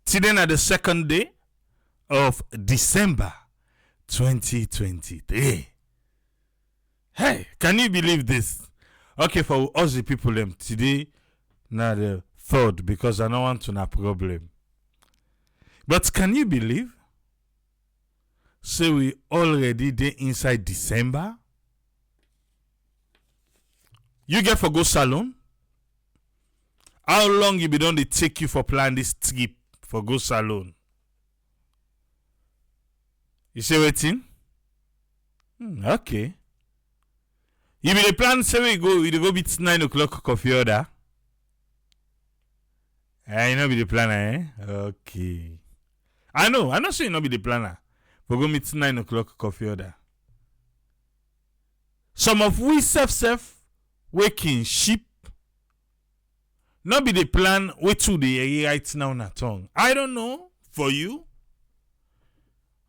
Today na the second day of December 2023. Hey, can you believe this? Okay, for us the people, today na the third because I don't want to have problem. But can you believe? Say we already dey inside December. You get for go salon? How long it be done they take you for plan this trip for go salon? You say waiting? Okay. You be the plan say we go beat 9 o'clock coffee order. You know be the planner, eh? Okay. I know say you know be the planner. We go meet 9 o'clock coffee order. Some of we self waking sheep. Not be the plan wait to the right now na tongue. I don't know for you.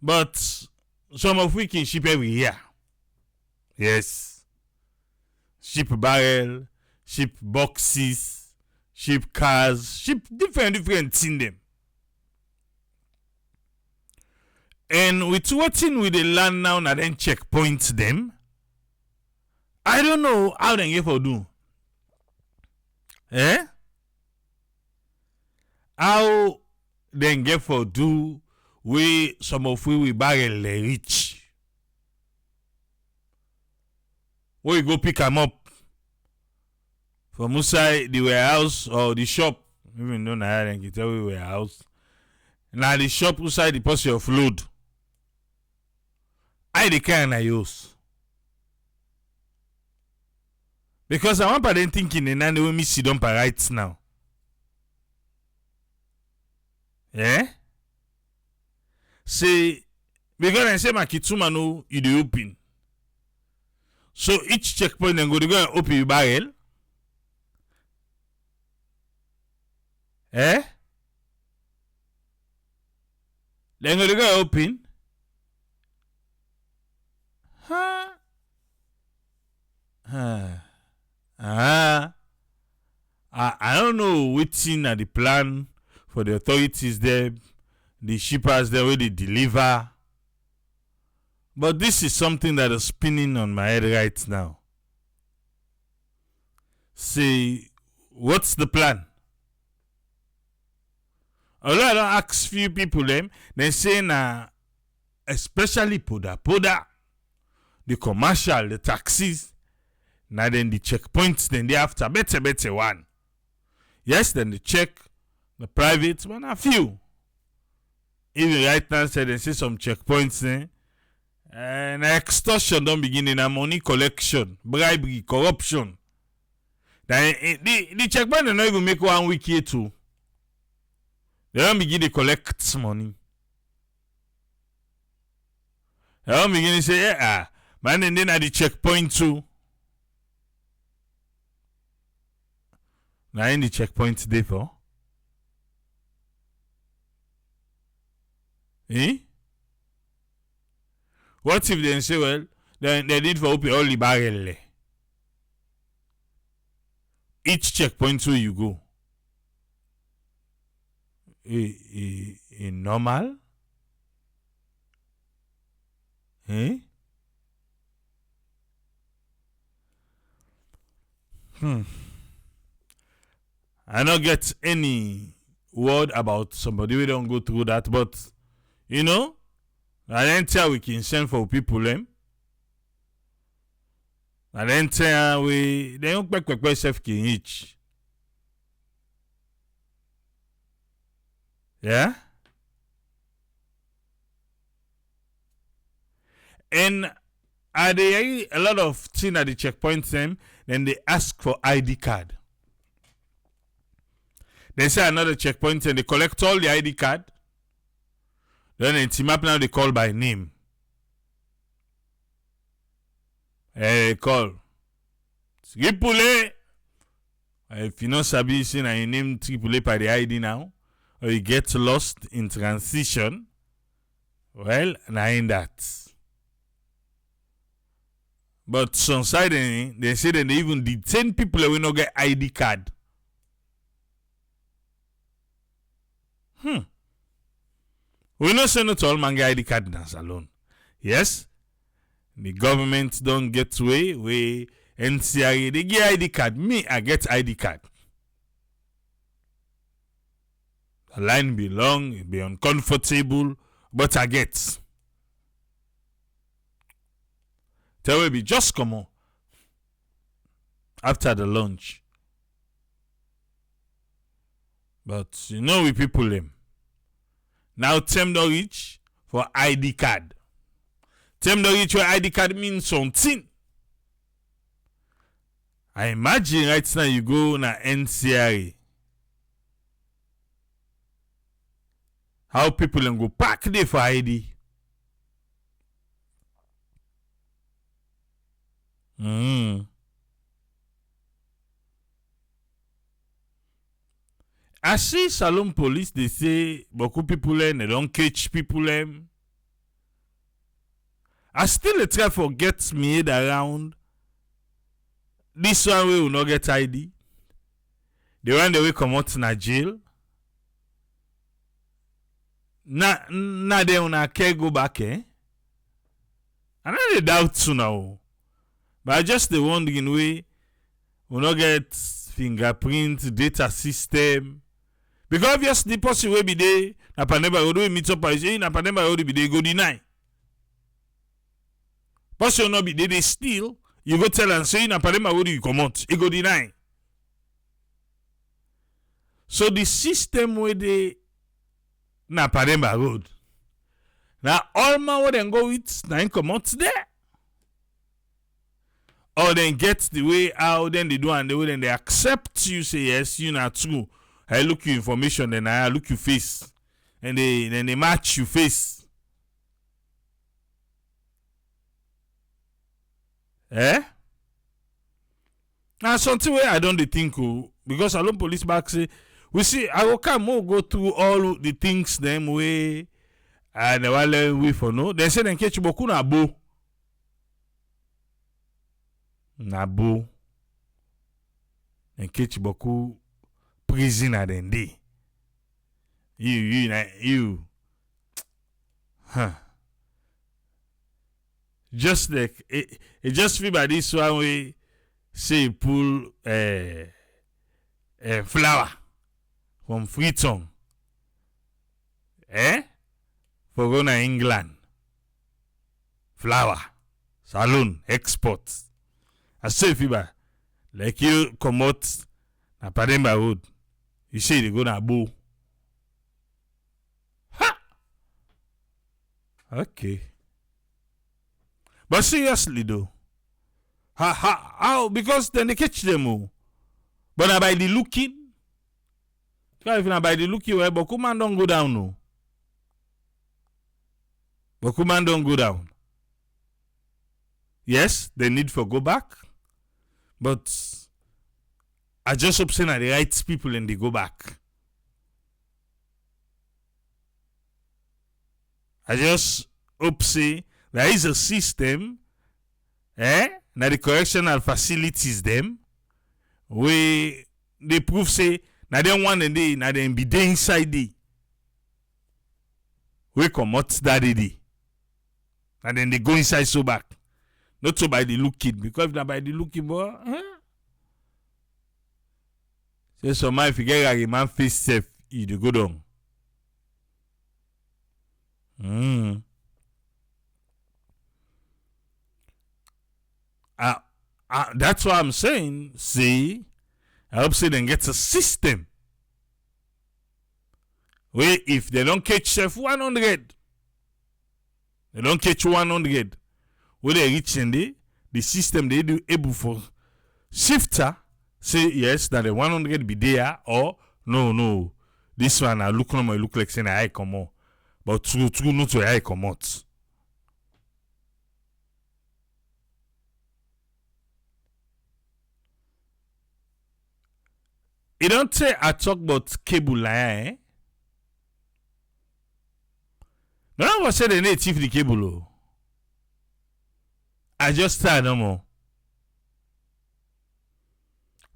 But some of we can sheep every year. Yes. Sheep barrel, sheep boxes, sheep cars, sheep different things in them. And with waiting with the land now and then checkpoint them. I don't know how they get for do. Eh? How they get for do we some of we barrel reach. We go pick them up from inside the warehouse or the shop. Even though I can tell you warehouse. Now the shop inside the post of load. I the kind I use. Because I want to thinking and then we sit down right now. Yeah? Say because I say my kituma no you dey open. So each checkpoint then go and open your barrel. Eh? Then go and open. I don't know what's in the plan for the authorities there, the shippers there where they deliver. But this is something that is spinning on my head right now. Say, what's the plan? Although I don't ask few people them, they say especially Poda, the commercial, the taxis. Now then the checkpoints, then they after better one. Yes, then the check, the private, but a few. Even right now said they say some checkpoints then. And extortion don't begin in a money collection, bribery, corruption. Then the checkpoint they not even make 1 week here too. They don't begin to collect money. They don't begin to say, man, and then at the checkpoint too. Now in the checkpoint there for? Eh? What if they say, well, they need for open all the barrel? Each checkpoint where you go. Normal? Eh? I don't get any word about somebody we don't go through that, but you know, I don't tell we can send for people them. I don't tell we they don't quick self can each. Yeah? And are they a lot of things at the checkpoints them, then they ask for ID card. They say another checkpoint and they collect all the ID card. Then in team up now they call by name. They call. Tripule. If you know Sabi saying I name Tripule by the ID now, or you get lost in transition, well, now in that. But some side they say that they even detain people that will not get ID card. We no say no to all man get ID card in salon. Yes, the government don't get way NCRA they get ID card. Me, I get ID card. The line be long, it be uncomfortable, but I get. Tell me, be just come on after the lunch. But you know we people them. Now term don't reach for ID card. Term don't reach for ID card means something. I imagine right now you go na NCRA. How people can go pack there for ID. I see Salon police, they say beaucoup people they don't catch people them. I still try to get me head around. This one way will not get ID. The one the way come out in a jail. Na they una care go back, eh? I know they doubt to now. But I just the wondering way will not get fingerprint, data system. Because obviously the person will be there, na paneba road will meet up and say, na paneba road be there, go deny. Person will not be there, they steal. You go tell and say, na paneba road you come out, he go deny. So the system where they na paneba road. Now all man would then go with, na come out there. Or then get the way out, then they do and the way then they accept you, say yes, you not true. I look you information, then I look you face. And then they match you face. Eh? Now something where I don't think because alone police back say we see I will come go through all the things them way and the while we for no. They say then catch boku na bo. Na bo. And catch boku prisoner then day. You. Huh. Just like it just feel by this one way say pull flower from Freetown. For going to England. Flower. Saloon. Export. I say feel by like you come out na Pademba Road. You say they go na Bo. Ha! Okay. But seriously though. How? Because then they catch them all. But now by the looking. Because if now by the looking, well, Bokuman don't go down no. Bokuman don't go down. Yes, they need for go back. But I just hope saying that the right people and they go back. I just hope say there is a system, now the correctional facilities them, where they prove say now they want and they now they be there inside the. We come out that day. And then they go inside so back. Not so by the looking, because if not by the looking, boy, say so man, if you get a man face safe, you do go down. That's what I'm saying. See, I hope say then get a system where if they don't catch safe 100, they don't catch 100. When they reach in the system they do able for shifter say yes that the 100 be there or no this one I look like saying I come out but true not to I come out. It don't say I talk about cable line. No one was say the native the cable. I just started no more.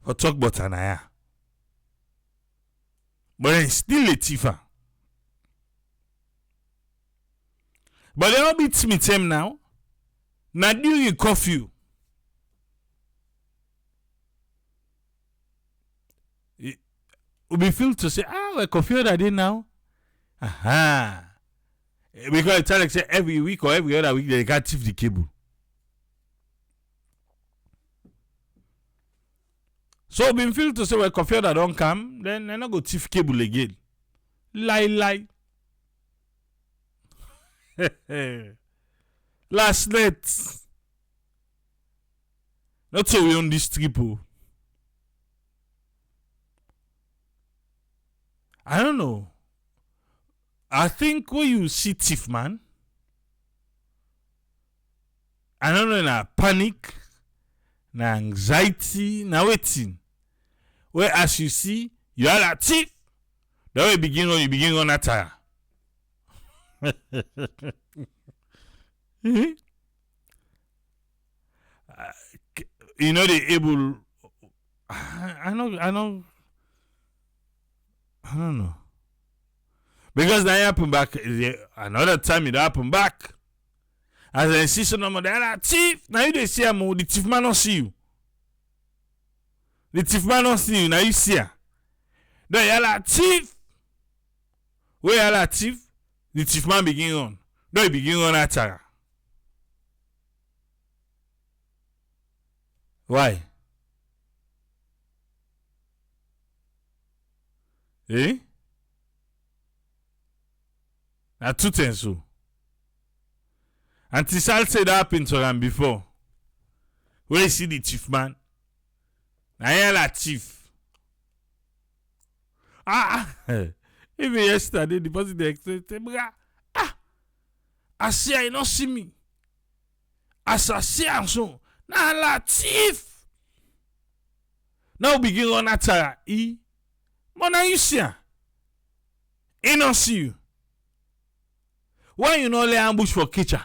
For talk about Anaya. But it's still a tifa. But they all beat me them now. Now during curfew. We feel to say, we're curfew that day now. Aha. Because it's like say every week or every other week they can't thief the cable. So we feel to say we're curfew that don't come, then they're not go thief cable again. Lie. Last night. Not so we on this triple. I don't know. I think when you see thief, man, I don't know, na panic, na anxiety, na waiting. Where as you see, you are a thief, then you begin on a tire. You know they able. I don't know. Because that happen back another time it happen back. As I see some number that thief. Now you they see him, the thief man don't see you. The thief man don't see you. Now you see her. Then you are thief. Where you are thief? The thief man begin on. Then he begin on attack. Why? Eh? Now two things so. And Tisal said that happened to him before. Where you see the chief man? Now you're a chief. Even yesterday the person they said, I see I not see me. As I see I'm so. Now la thief. Now begin on attack. But now you see her. He not see you. Why you not lay ambush for kitchen?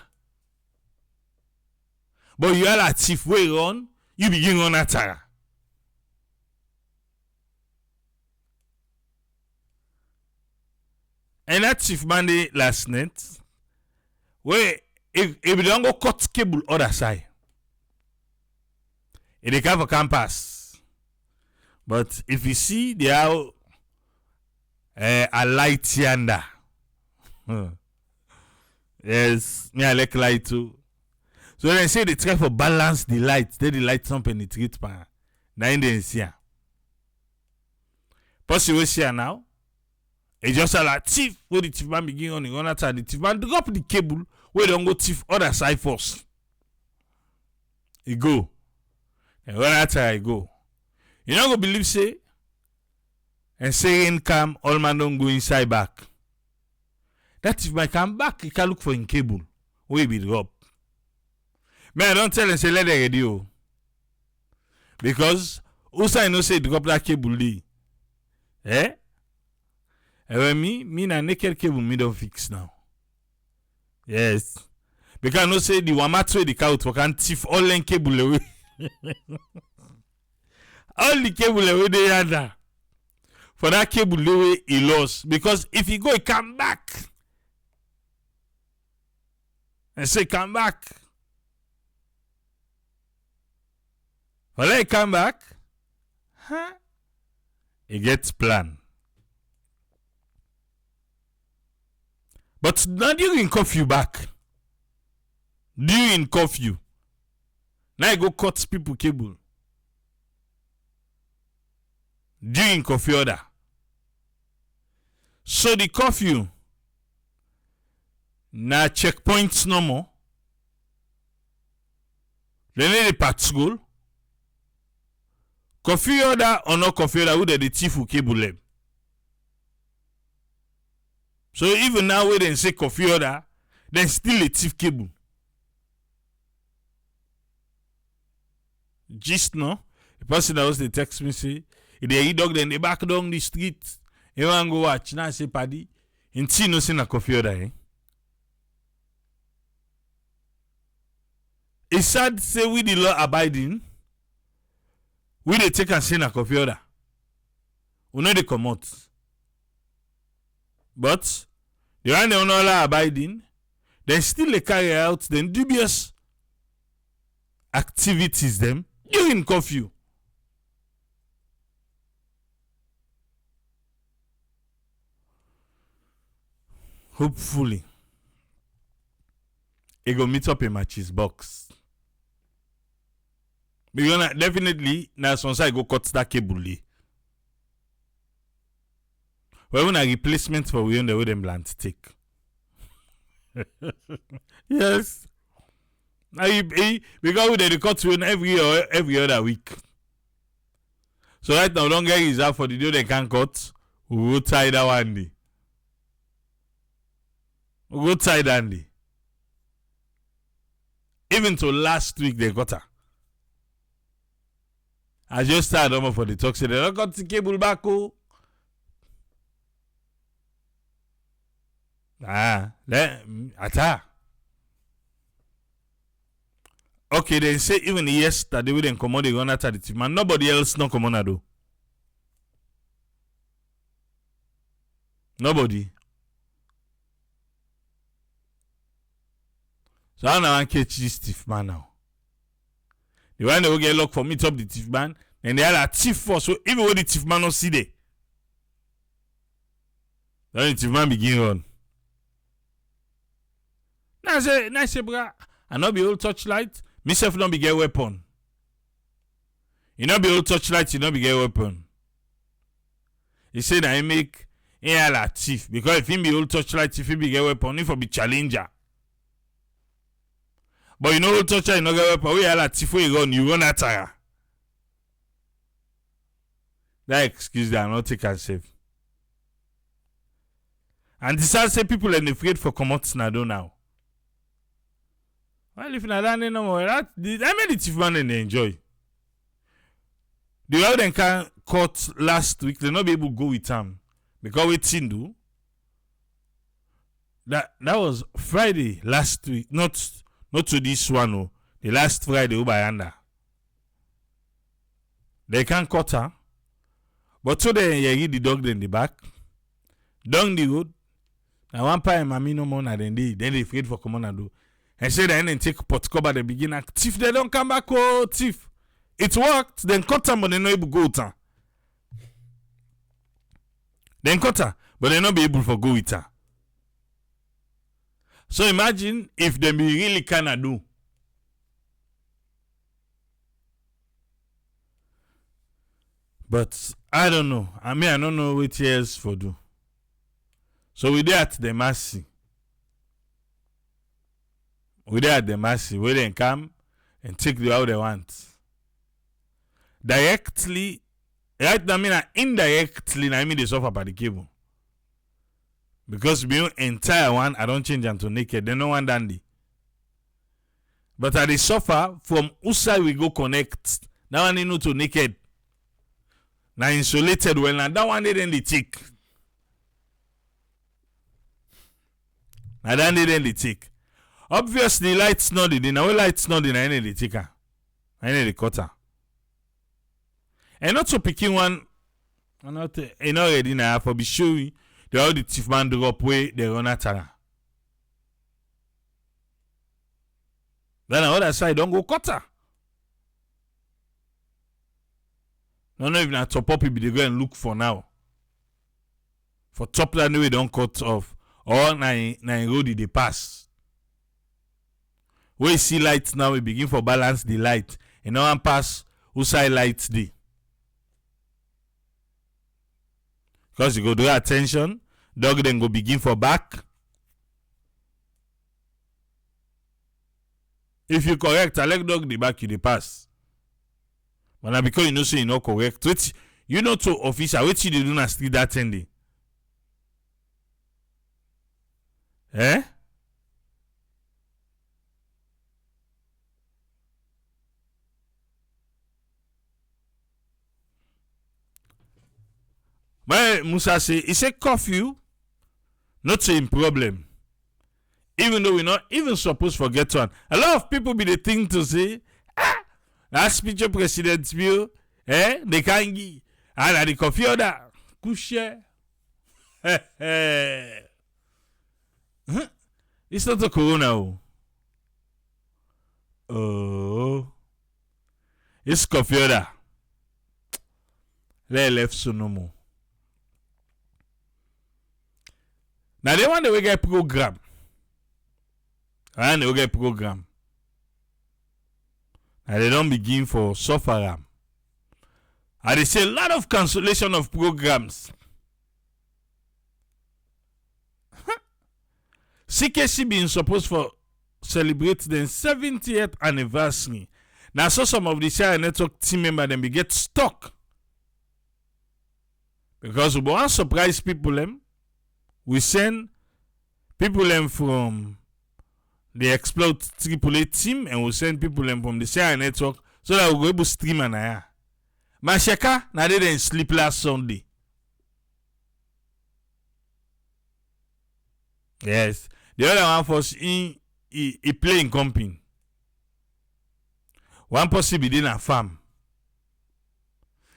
But you are a thief way on, you begin on attack. And that thief Monday last night, where if you don't go cut cable other side, it they come for campus. But if you see they are a light yonder. Yes, me I like light too. So they say they try for balance the light. Then the light don't penetrate pan. Now in the see. Possible see now. It just a like thief where the thief man begin on the other side. The thief man drop the cable where they don't go thief other side first. He go. And when that time I go. You not go believe say and say rain come, all man don't go inside back. That if I come back, he can look for in cable. Where he be drop. Man, I don't tell him say let the radio. Because also I know say drop that cable there. Eh? And when me na naked cable me don't fix now. Yes. Because I know say the wamatwe the cow to can thief all the cable away. All the cable away they had. For that cable away he lost. Because if he go he come back. And say come back. When I come back, he gets plan. But now during curfew back. During curfew. Now I go cut people cable. During curfew order. So the curfew na checkpoints no more. Then the patrol. Curfew order or no curfew order, who the thief will cable them. So even now when they say curfew order, then still a thief cable. Just no. The person that was the text me say, if they dog then they back down the street. You want go watch now say paddy. In see no say na curfew order, eh? It's sad to say we the law abiding. We they take and say na curfew order. We know they come out. But the one they are not abiding, Then still they carry out the dubious activities them during curfew. Hopefully, he go meet up in my cheese box. Because definitely, now some side go cut that cable. Well, when a replacement for we on the way them land take. Yes. Because we they cut to every other week. So right now, don't get reserved for the day they can cut. We will tie that one day. We will tie that day. Even to last week they got her. I just started over for the talk. Say they don't got the cable back. Oh. Ata. Okay, they say even yesterday we didn't come on the gun at the team, man. Nobody else no come on do. Nobody. So I now catch this thief man now. The one they will get locked for meet up the thief man, and they are a thief for so even when the thief man not see there, then the thief man begin run. Now say, bra, I not be old touchlight. Myself not be get weapon. You not be old touchlight, you not be get weapon. He said I make a thief because if he be old touchlight, if he be get weapon, if he be challenger. But you know old touchlight, you not get weapon. We are a thief where you run at her. That excuse that I not take as safe. And this say people are afraid for come out Snado now. Well, if not that no more, I made the thief man and they enjoy. The other can cut last week, they not be able to go with him. Because we do. That was Friday last week, not to this one, oh. The last Friday over yonder. They can't cut her. But so they get the dog in the back. Down the road. Now one time I mean no more than they afraid for come on and do. And say they didn't take pot cover at the beginning. Thief, they don't come back, oh, thief. It worked. Then cut them, but they not able to go with her. Then cut her, but they not be able to go with her. So imagine if they be really kinda do. But I don't know. I don't know what else for do. So we there at the mercy. We there at the mercy. We then come and take the how they want. Directly, right now, indirectly, I mean they suffer by the cable. Because the entire one, I don't change them to naked. They no one dandy. But I they suffer from outside we go connect. That one they know to naked. Now insulated well. Now that one they then the tick. Now that they then the tick. Obviously, lights not in. Now lights not in. I need the ticker. I need the cutter. And not to picking one. I'm not ready now for be sure. The all the thief man drop way they run at her. Then on the other side don't go cutter. No, even a top up be they go and look for now. For top that way don't cut off. Or nine road they pass. Where you see lights now, we begin for balance the light. And now one pass who side lights the. Because you go do attention, dog then go begin for back. If you correct, I like dog the back you the pass. But now because you know say you not correct, which you know to official, which you do not still that ending. Eh? But Musa say, he said curfew, not saying problem. Even though we're not even supposed to forget one. A lot of people be the thing to say, that speech of President's view, they can't give. And the curfew that, couche. It's not a corona. Oh. It's coffee order. They left so no more. Now they want to get program. And they get program. And they don't begin for suffer. And they say a lot of cancellation of programs. CKC being supposed for celebrate the 70th anniversary. Now so some of the share network team members them be get stuck. Because we want to surprise people them. We send people them from the Explode AAA team and we send people them from the share network so that we go able to stream and aya. Masheka na they didn't sleep last Sunday. Yes. The other one was he play in company. One person be in a farm.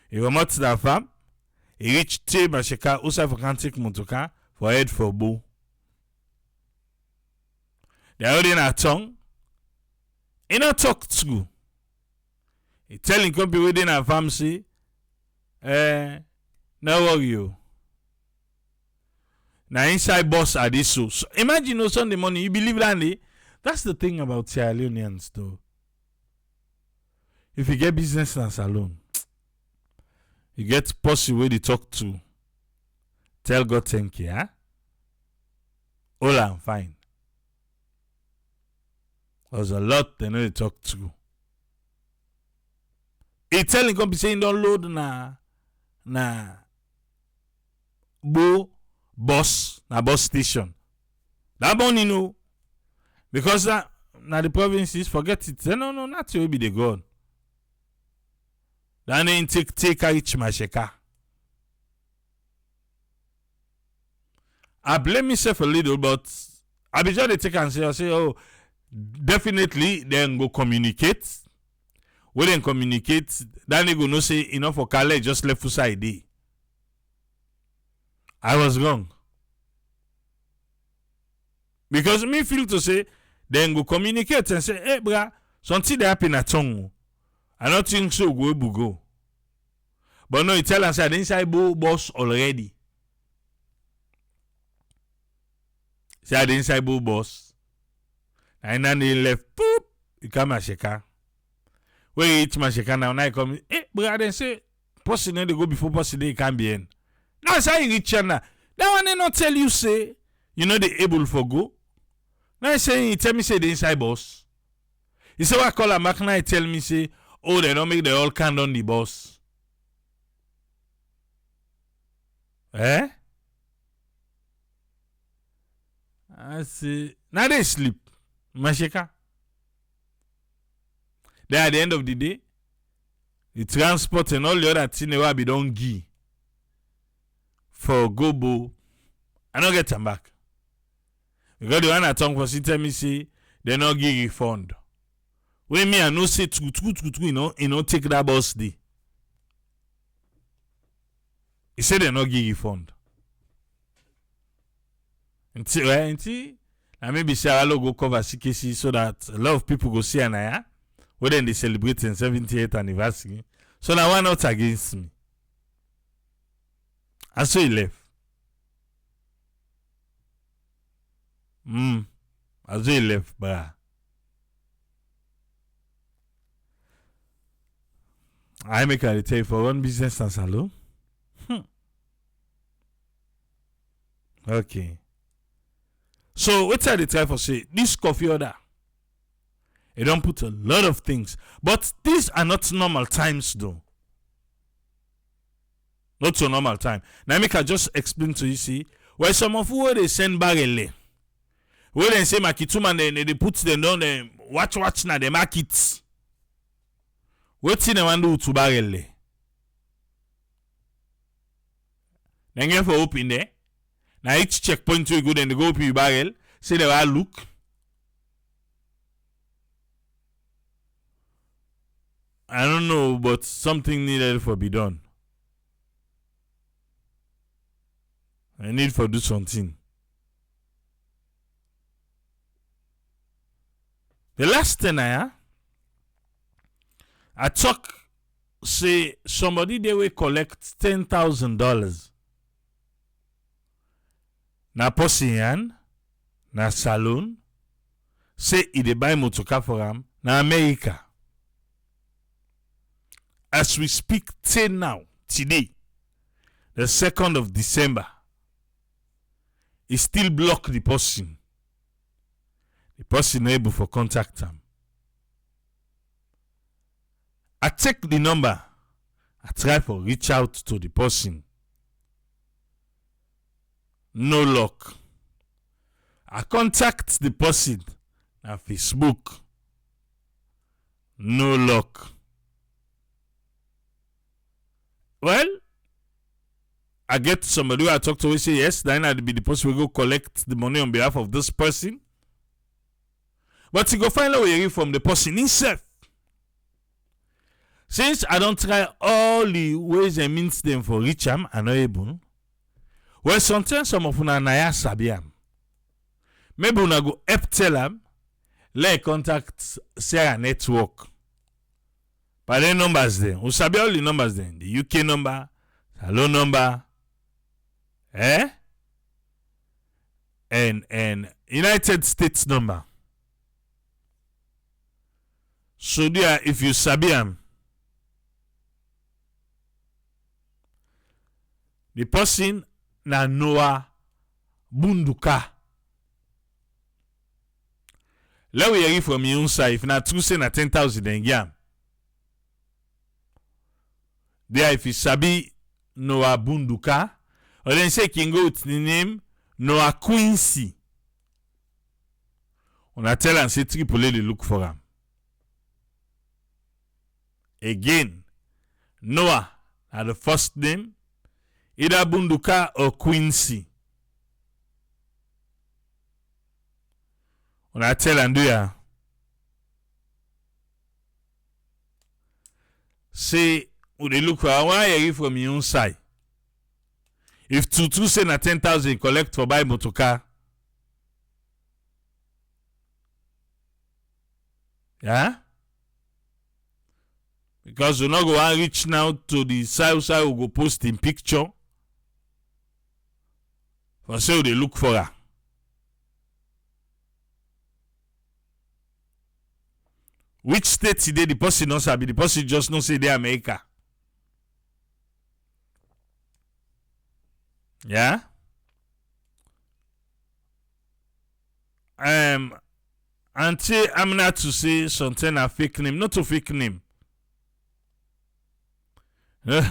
He went out to the farm. He reached to Masheka also for can take motoka for head for bow. They are in a tongue. He not talk to. He telling company within a farm say, no worry you. Now inside boss are this so. Imagine no Sunday morning, you believe that. That's the thing about Sierra Leoneans though. If you get business in a salon, you get posse where they talk to. Tell God thank you, huh? All I'm fine. There's a lot they know they talk to. He telling company saying don't load na bus station. That money no. Because na the provinces forget it. No, not to be the God. Then they take a rich Masheka. I blame myself a little, but I be sure they take and say, oh, definitely then go communicate. When they communicate, then they go no say enough for Kale just left for side. I was wrong. Because me feel to say, then go communicate and say, hey, brah, something that happen at tongue. I don't think so, go. But no, you tell us that inside boss already. Say the inside boss. And then they left, poop, you come Masheka. When you eat Masheka now I come, hey, brah, then say, person they go before person they can be in. Now say you reach now. That one they not tell you say, you know they able for go. Now say he tell me say the inside boss. He say what call a Mac now he tell me say, oh they don't make the all can on the boss. Eh? I say now they sleep. Masheka. Then at the end of the day, the transport and all the other things will be done give for Gobo. I don't get them back. Because the one I talk for tell me say they not give refund. When me I no say true, you know, take that bus day. He said they not give refund. Until I maybe Sarah go cover CKC so that a lot of people go see Anaya. When they celebrate the 78th anniversary. So now why not against me? And so he left. And so he left, bruh. I make a tell you for one business and salon. Okay. So what I try for say this coffee order. It don't put a lot of things. But these are not normal times though. Not so normal time. Now make I just explain to you see where some of who they send barrel. Where they say makituma they put them down them watch now the markets. What thing they want do to barrel? Then get for open there. Now each checkpoint you go then they go open your barrel. Say they will look. I don't know, but something needed for be done. I need for do something. The last thing I talk say somebody they will collect $10,000. Na person na salon say he dey buy motorcar for him na America. As we speak till now, today, the 2nd of December, he still block the person. The person not able for contact him. I take the number. I try for reach out to the person. No luck. I contact the person on Facebook. No luck. Well, I get somebody who I talk to who say yes, then I'd be the person who go collect the money on behalf of this person. But he go find out where from the person himself. Since I don't try all the ways and means them for reach am, I'm not able. Well, sometimes some of una naya sabi am. Maybe una go help tell am, let contact Sarah network. But the numbers there, we sabi all the numbers there. The UK number, salon number, and United States number. So there, if you sabi am, the person na Noah Bunduka. Let we hear from you side. If na true say na 10,000 then yam. There if you sabi Noah Bunduka, or then say can go with the name Noah Quincy. Una tell and say Tripoli they look for him. Again, Noah are the first name, either Bunduka or Quincy. Una tell and do ya. Say, would they look for why are you from your own side? If two say na 10,000 collect for buy motorcar. Yeah? Because we not go and reach now to the side we go post in picture. For say they look for her. Which state today the person not sabi, the person just not say they America. Yeah? Auntie, I'm not to say something a fake name, not a fake name. Not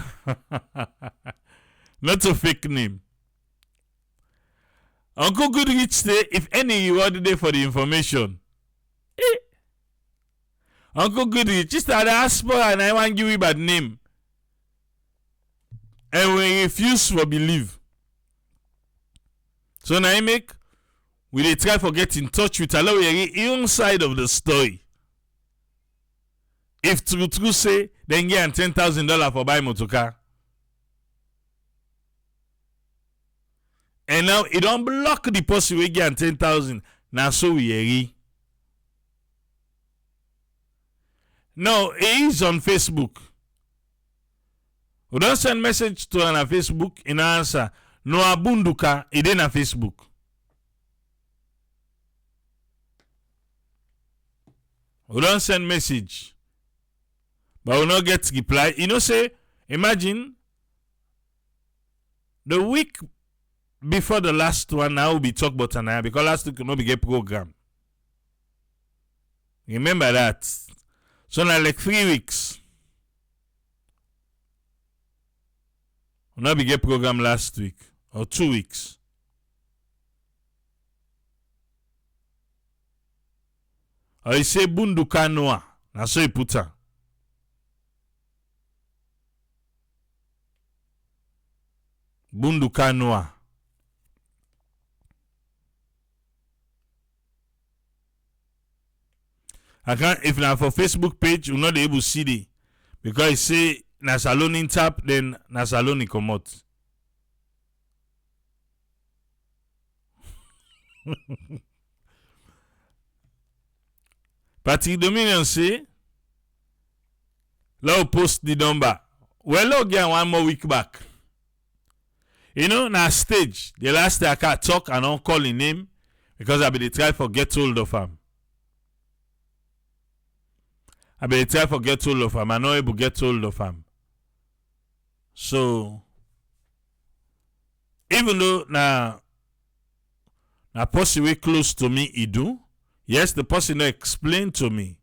a fake name. Uncle Goodrich say if any you order there for the information. Uncle Goodrich, just a diaspora and I want give you bad name. And we refuse for believe. So now I make we dey try for get in touch with allow your own side of the story. If true say then get $10,000 for buy motorcar. And now it don't block the person we get 10,000. Now so we hear. No, it is on Facebook. We don't send message to her on Facebook in answer. No Abunduka, it ain't on Facebook. We don't send message. But we not get reply. You know, say, imagine the week before the last one, now we talk about Anaya because last week we not be get program. Remember that. So now like 3 weeks. We not be get program last week or 2 weeks. Or you say Bunduka Noah. Now so you put her. Bunduka Noah. I can't, if now for Facebook page, you're not able to see it. Because it say na salon in tap, then na salon in come out. Patrick Dominion say, let's post the number. Well, let's get 1 more week back. You know, na stage, the last day I can't talk and don't call his name because I be try for get hold of him. I be try for get hold of him. I'm not able to get hold of him. So, even though na person way close to me, he do. Yes, the person no explain to me.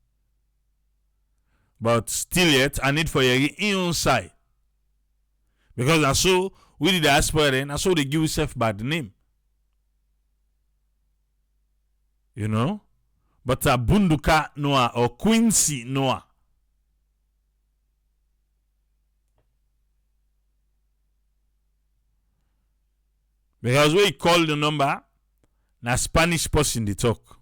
But still yet, I need for your own side. Because I saw we did the aspirin, I saw they give yourself bad name. You know? But a Bunduka Noah or Quincy Noah. Because when he called the number, na Spanish person they talk.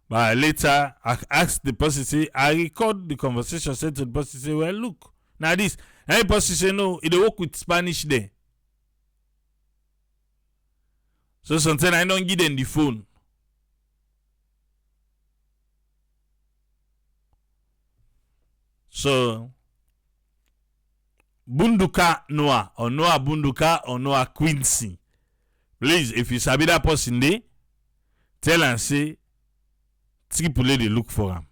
But later, I asked the person, say, I record the conversation, said to the person, say, well, look, now this. And the person say, no, it work with Spanish there. So sometimes I don't give them the phone. So, Bunduka Noah, or Noah Bunduka, or Noah Quincy. Please, if you sabi that person there, tell and say, people they look for him.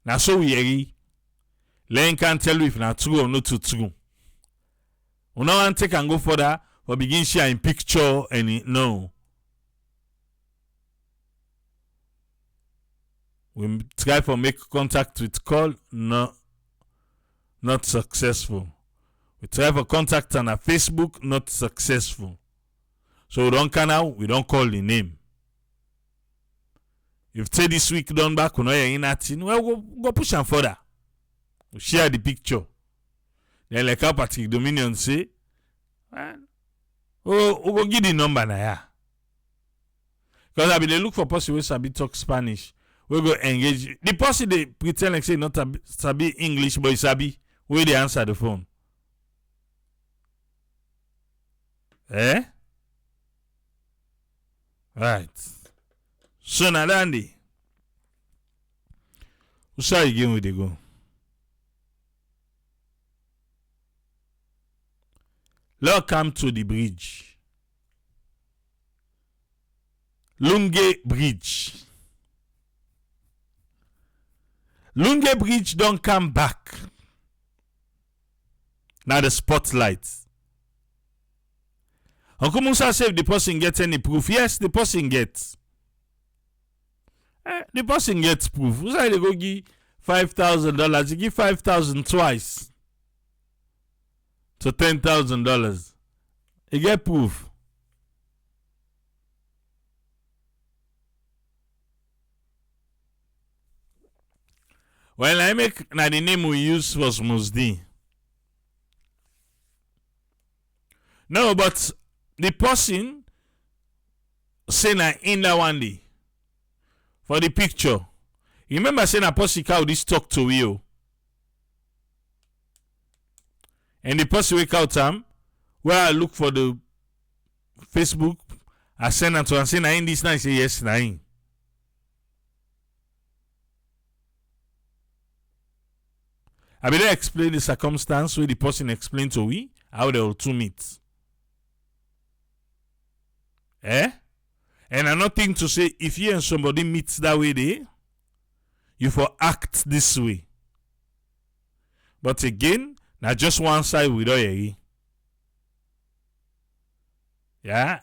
Now so we hear. Len can't tell you if not true or not true. We no want take and go further for begin sharing picture and no. We try for make contact with call, no, not successful. We try for contact on a Facebook, not successful. So we don't can out, we don't call the name. If say this week done back, we know you're in that thing, well, go push and further. We share the picture. Then like how Patrick Dominion say, we go give the number now, yeah. Because I be they look for person who sabi talk Spanish. We go engage. The person they pretend like say not sabi English, but sabi where they answer the phone. Eh? Right. So now, Dandy, who say again where they go? Let's come to the bridge. Lungi Bridge. Lungi Bridge don't come back. Now the spotlight. Uncle Musa say if the person gets any proof. Yes, the person gets. The person gets proof. Who say they go give $5,000? You give $5,000 twice. To $10,000. You get proof. Well, I make now the name we use was Musdi. No, but the person say na in that one day for the picture. You remember saying a person how this talk to you. And the person wake out time where I look for the Facebook, I send her to and say na in this now, say yes, na in. I better explain the circumstance where the person explained to we how they will two meet. Eh? And another thing to say, if you and somebody meets that way there, you for act this way. But again, now just one side without a. Yeah?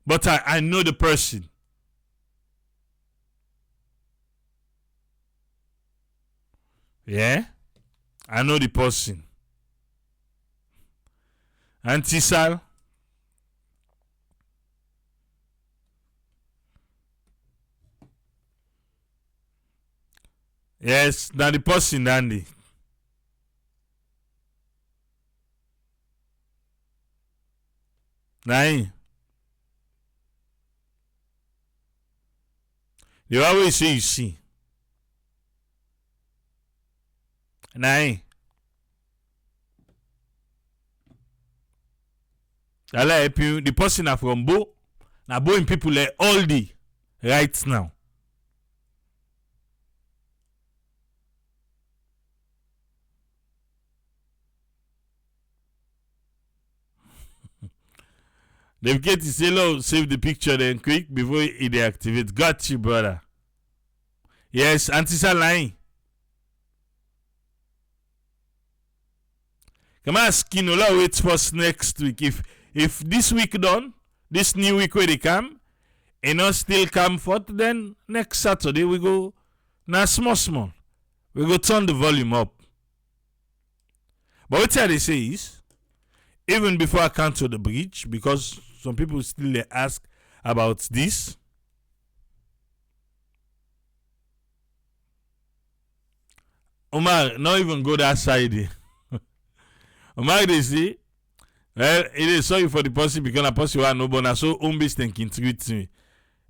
But I know the person. Yeah? I know the person. Auntie Sal. Yes, now the person, Andy. Nine. The always say you see. Nine. I like you. The person are from Bo. Now Bo in people like all the right now. The get to say, "Lo, save the picture then quick before it deactivate." Got you, brother. Yes, Antisa line. Come ask Kinola wait for next week. If this week done, this new week where they come, and not still come forth, then next Saturday we go now small. We go turn the volume up. But what they say is, even before I come to the bridge, because some people still ask about this. Omar, not even go that side. Omar, they say, well, it is sorry for the person because I person are no bonus, so home-based thinking treats me.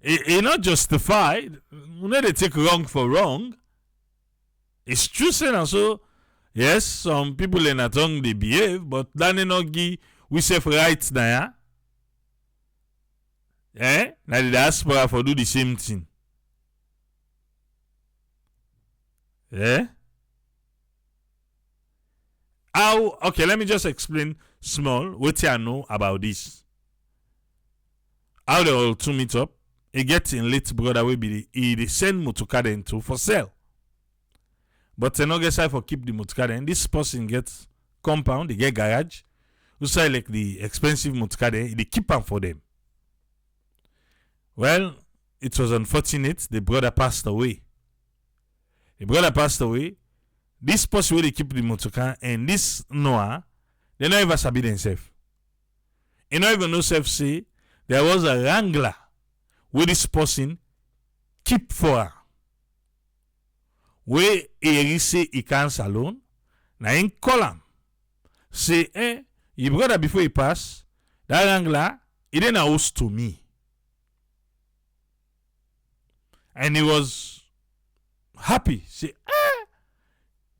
It not justified. You know they take wrong for wrong. It's true, saying so. Yes, some people in a tongue they behave, but that not give we say rights now. Now the diaspora for do the same thing. How? Okay, let me just explain small what I know about this. How they all two meet up. He gets in late brother will be he send motorcar into for sale. But they no get side for keep the motorcar then. This person gets compound, they get garage. Who say like the expensive motorcar then, they keep them for them. Well, it was unfortunate the brother passed away. This person where they keep the motorcar and this Noah, they not even sabi themselves. They not even know self say there was a wrangler where this person keep for her. Where he say he can't salon, na in call him. Say, your brother before he pass, that wrangler, he didn't host to me. And he was happy. Say,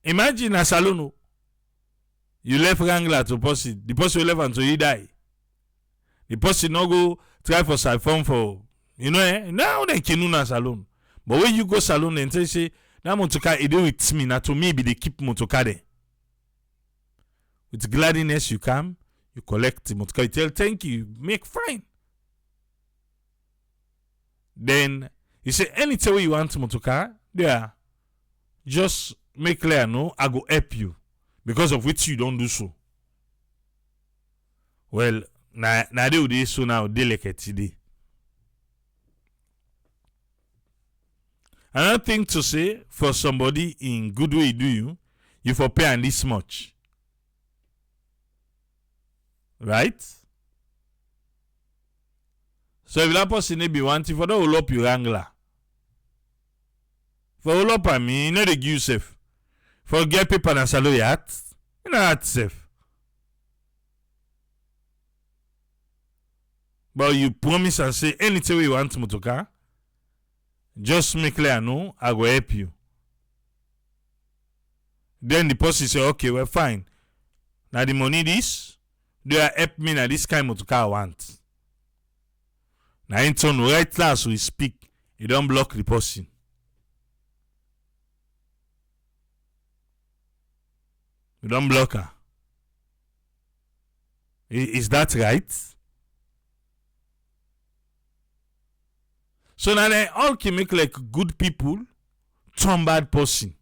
imagine a salon. You left wrangler to person. The person left until he die. The person no go try for siphon for, now they can na salon. But when you go salon and say, that motocar it do with me, now to me be they keep motocar there. With gladness you come, you collect the motocar, you tell thank you, make fine. Then you say anytime you want motocar, there, just make clear no, I go help you. Because of which you don't do so. Well, na they would so now delicate today. Another thing to say for somebody in good way do you for pay and this much. Right? So if that person be wanting for that will up your wrangler. For all up I mean, you know they give you safe. For get paper and salary hat, you know that's safe. But you promise and say anything you want motocar, just make clear no, I will help you. Then the person say, okay, well fine. Now the money this, they help me now this kind of motocar I want. Now in turn, right class we speak, you don't block the person. You don't block her. Is that right? So now they all can make like good people turn bad person.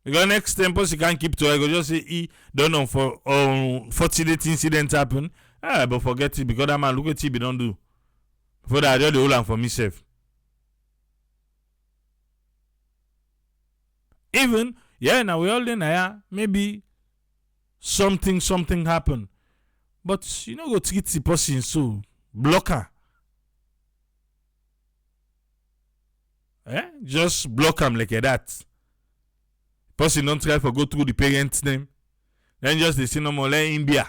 Because next time person can't keep to it, go just say he don't know for fortunate incident happen. But forget it because that man look at it, he don't do. For that I do the whole and for myself. Even now we all in maybe something happen. But you know go treat the person so blocker. Just block him like that. Person don't try for go through the parents' name. Then just they say no more let him beer.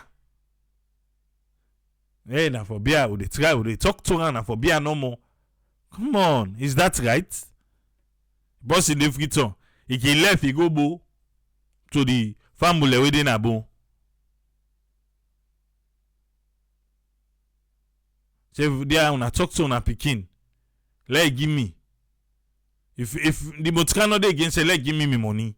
Now for beer, would they try, would they talk to her now for beer no more? Come on, is that right? Boss in the Freetown, he can left, he go bo to the family within a bo. So if they are on a talk to on a picking, let give me. If the motor not again say let give me money.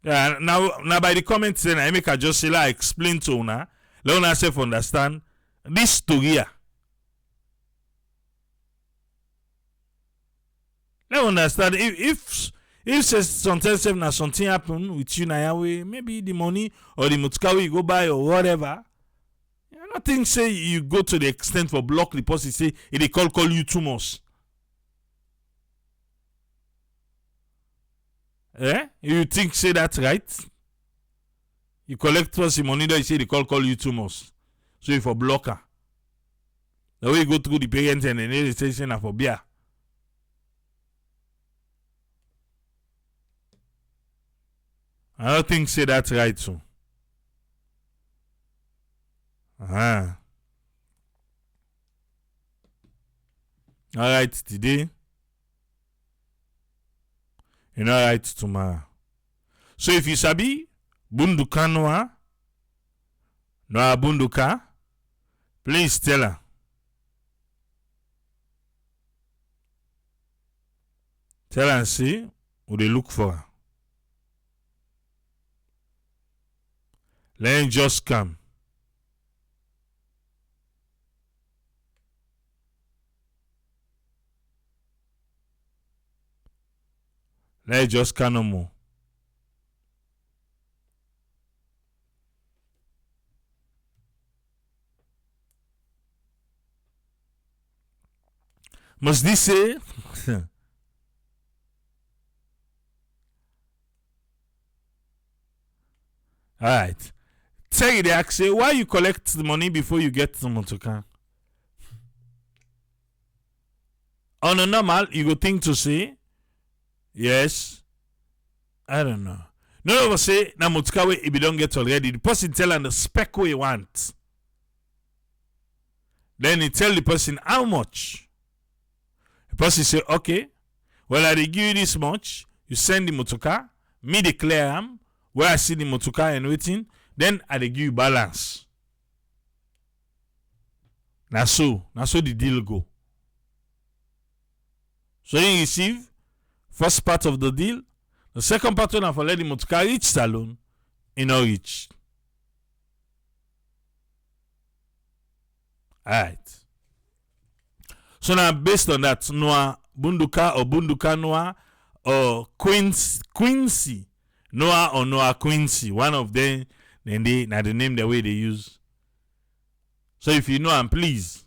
Yeah, now by the comments then I make a just say like explain to una. Let una self understand this story here. Let understand if sometimes something happen with you now, maybe the money or the motuka you go buy or whatever. I don't think say you go to the extent for block the person say if they call you too much. You think say that's right? You collect first the money that you say they call you too much. So you for blocker. The way you go through the parents and the station for beer. I don't think say that's right so. Alright today. You know right tomorrow. So if you sabi bunduka noa bunduka, please tell her. Tell her and see who they look for her. Let him just come. Let him just come no more. Must this say? Alright. Tell the ask say why you collect the money before you get the motoka. On a normal, you go think to say, yes. I don't know. No one say na motoka way if you don't get already. The person tell and the spec way you want. Then he tell the person how much. The person say, okay, well I give you this much. You send the motoka, me declare am, where I see the motoka and waiting. Then I give you balance. Now so the deal go. So you receive first part of the deal. The second part of for let the motoka reach salon, in no reach. Alright. So now based on that, Noah Bunduka or Bunduka Noah or Quincy Noah or Noah Quincy, one of them. Then they now the name the way they use. So if you know them, please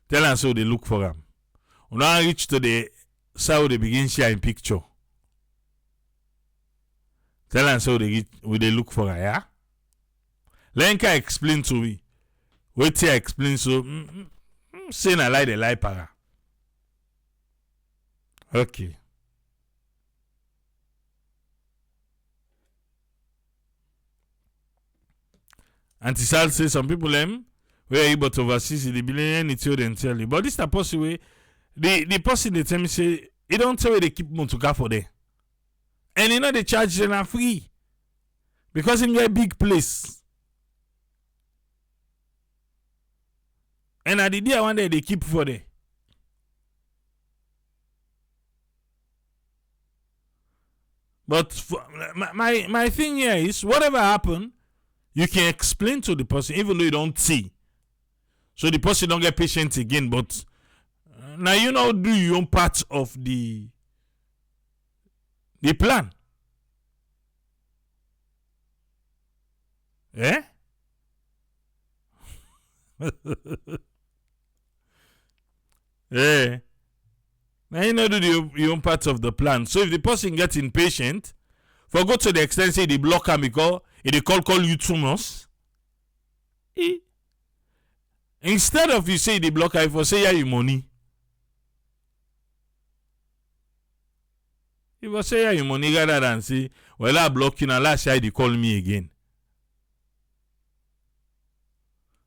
tell us how they look for them. When I reach to the side they begin sharing picture. Tell us how they look for her, yeah? Lenka explain to me. Wait till I explain so say na lie the lie para. Okay. Antisal say some people were able to overseas the billionaire it's them tell you. But this the person way the person they tell me say it don't tell where they keep motoka for there. And you know they charge them are free. Because in a big place. And at the day one day they keep for there. But for, my thing here is whatever happened, you can explain to the person even though you don't see. So the person don't get patient again. But now you know do your own part of the plan. Eh? Yeah. Now you know do your own part of the plan. So if the person gets impatient, for go to the extent say they block him because they call you too much. Instead of you say they block him for say yeah you money. If I say yeah you money rather than say well I block you and last year they call me again.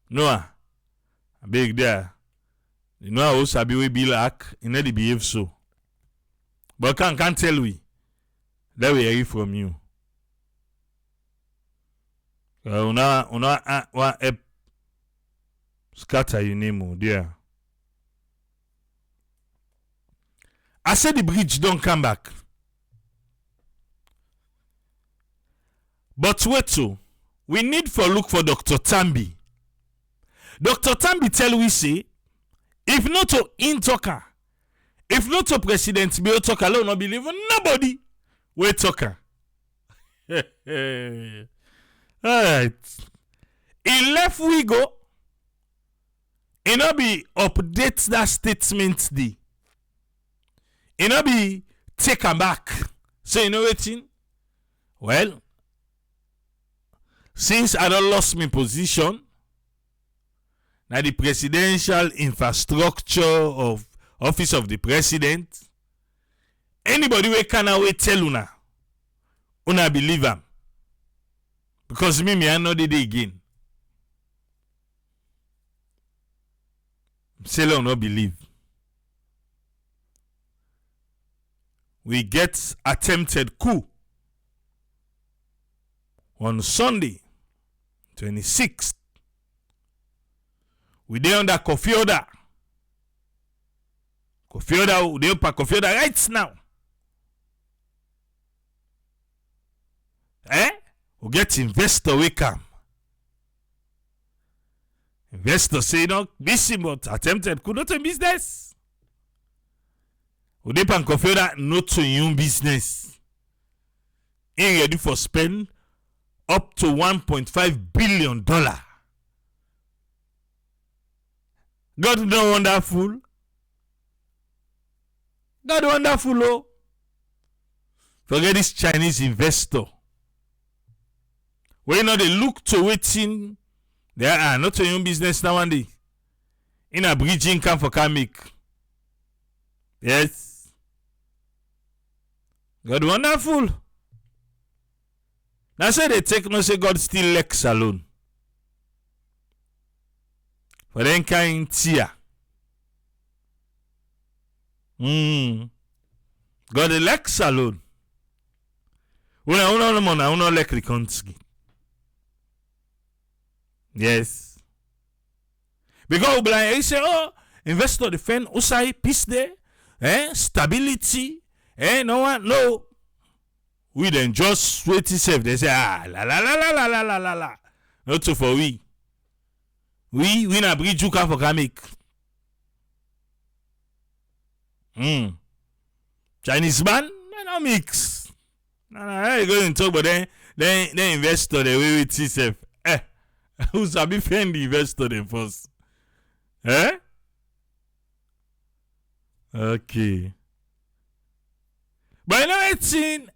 Noah, big there. You know how Sabi we be like, you know they behave so. But can't tell we. That we hear from you. Una scatter your name, dear. I said the bridge don't come back. But wait to, we need for look for Dr. Tambi. Dr. Tambi tell we say, if not to in talker, if not to President Bio talker, alone not believe nobody we talker. Alright. He left we go. He not be update that statement the. He not be take am back. So you know wetin? Well, since I don't lost my position, now the presidential infrastructure of office of the president, anybody we can away tell una believe am. Because me I know the day again. Say no believe. We get attempted coup on Sunday, 26th. We dey under coffee order. We dey up coffee order right now. We get investor we come. Investor say no, busy but attempted could not a business. We dey pan coffee order not to your business. He ready for spend up to $1.5 billion. God no wonderful. God wonderful, oh. Forget this Chinese investor. We know they look to waiting. They are not to your own business now and day. In a bridging camp for Kamik. Yes. God wonderful. That's why they take no say God still Lex alone. For them kind tear. God Lex alone. Una like the country. Yes. Because he say, oh, investor defend Usai peace there, stability, no one, no. We then just wait to save. They say, la la la la la la la la la. Not so for we. We na bridge you can for Kamik. Chinese man, no mix. No, you go and talk, but then investor the way with itself. Who's a big friend the investor then first? Okay. But you know it's in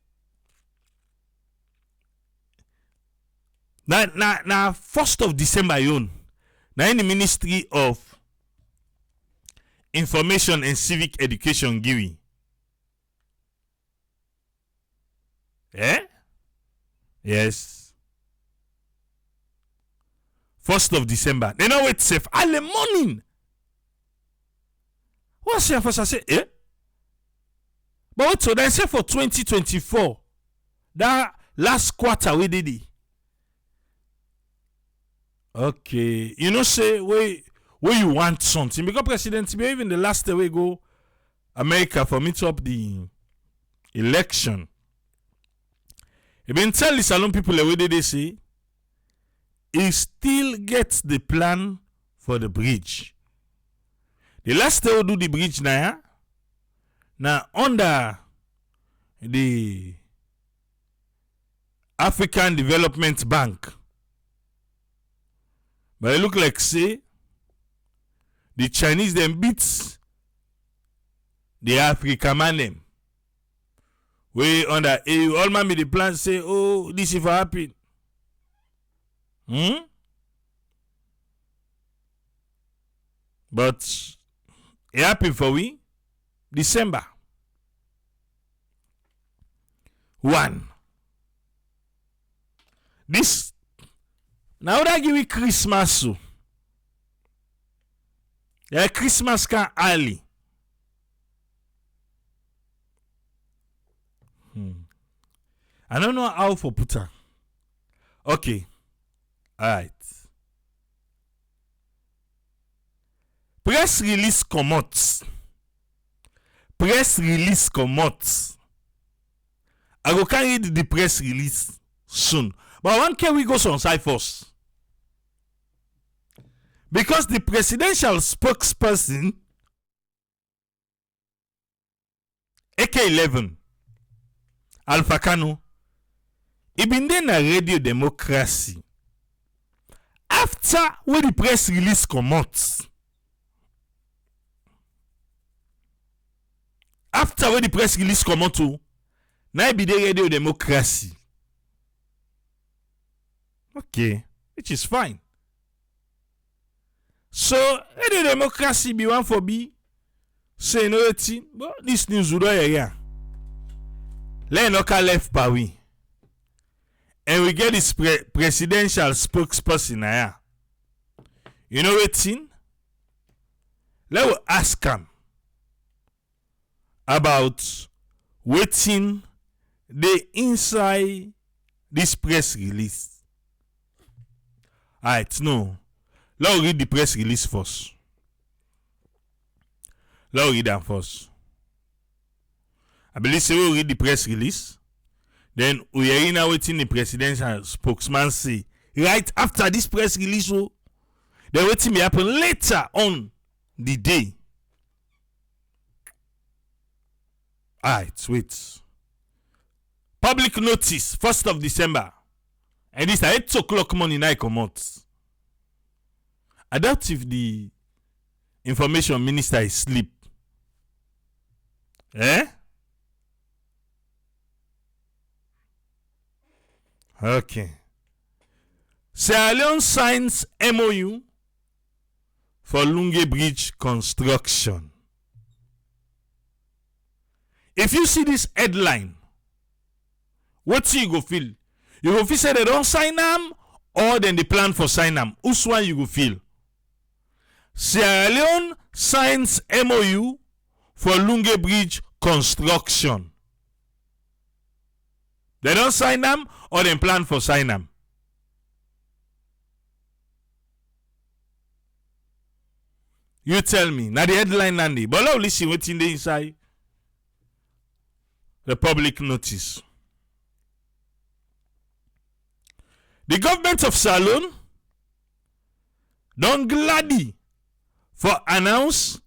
now 1st of December yun. Now in the Ministry of Information and Civic Education Giwi. Yes. 1st of December. They know wait safe. Early morning. What's your first? I say, But what so they say for 2024, that last quarter we did it. Okay. You know, say where you want something. Because President, even the last day we go America for meet up the election. You been tell the salon people the way they say he still gets the plan for the bridge. The last day we do the bridge now under the African Development Bank. But it look like say the Chinese them beats the African man them. We under all man the plan say, oh, this is for happen. But it happened for we December 1. This now that give we Christmas so. Yeah, Christmas can early. I don't know how for put her. Okay. Alright. Press release come out. Press release come out. I go carry the press release soon. But one can we go on side first? Because the presidential spokesperson, AK-11, Alpha Kano, he been there na Radio Democracy. After when the press release come out, now be the Radio Democracy. Okay, which is fine. So, Radio Democracy be one for B. Say no thing, but this news would here. Let local left Paris. And we get this presidential spokesperson here. You know what thing? Let us ask him about waiting the inside this press release. Alright, no. Let's read the press release first. Let's read them first. I believe we will read the press release. Then we are now waiting the presidential spokesman say. Right after this press release, then waiting may happen later on the day. Alright, wait. Public notice, 1st of December. And this at 8 o'clock morning I come out. I doubt if the information minister is asleep. Okay. Sierra Leone signs MOU for Lungi Bridge construction. If you see this headline, what you go feel? You go feel say they don't sign them, or then they plan for sign them. Which one you go feel? Sierra Leone signs MOU for Lungi Bridge construction. They don't sign them, or they plan for sign them. You tell me. Now the headline Nandi. But now listen what's in the inside. The public notice. The government of Salon don't gladly for announce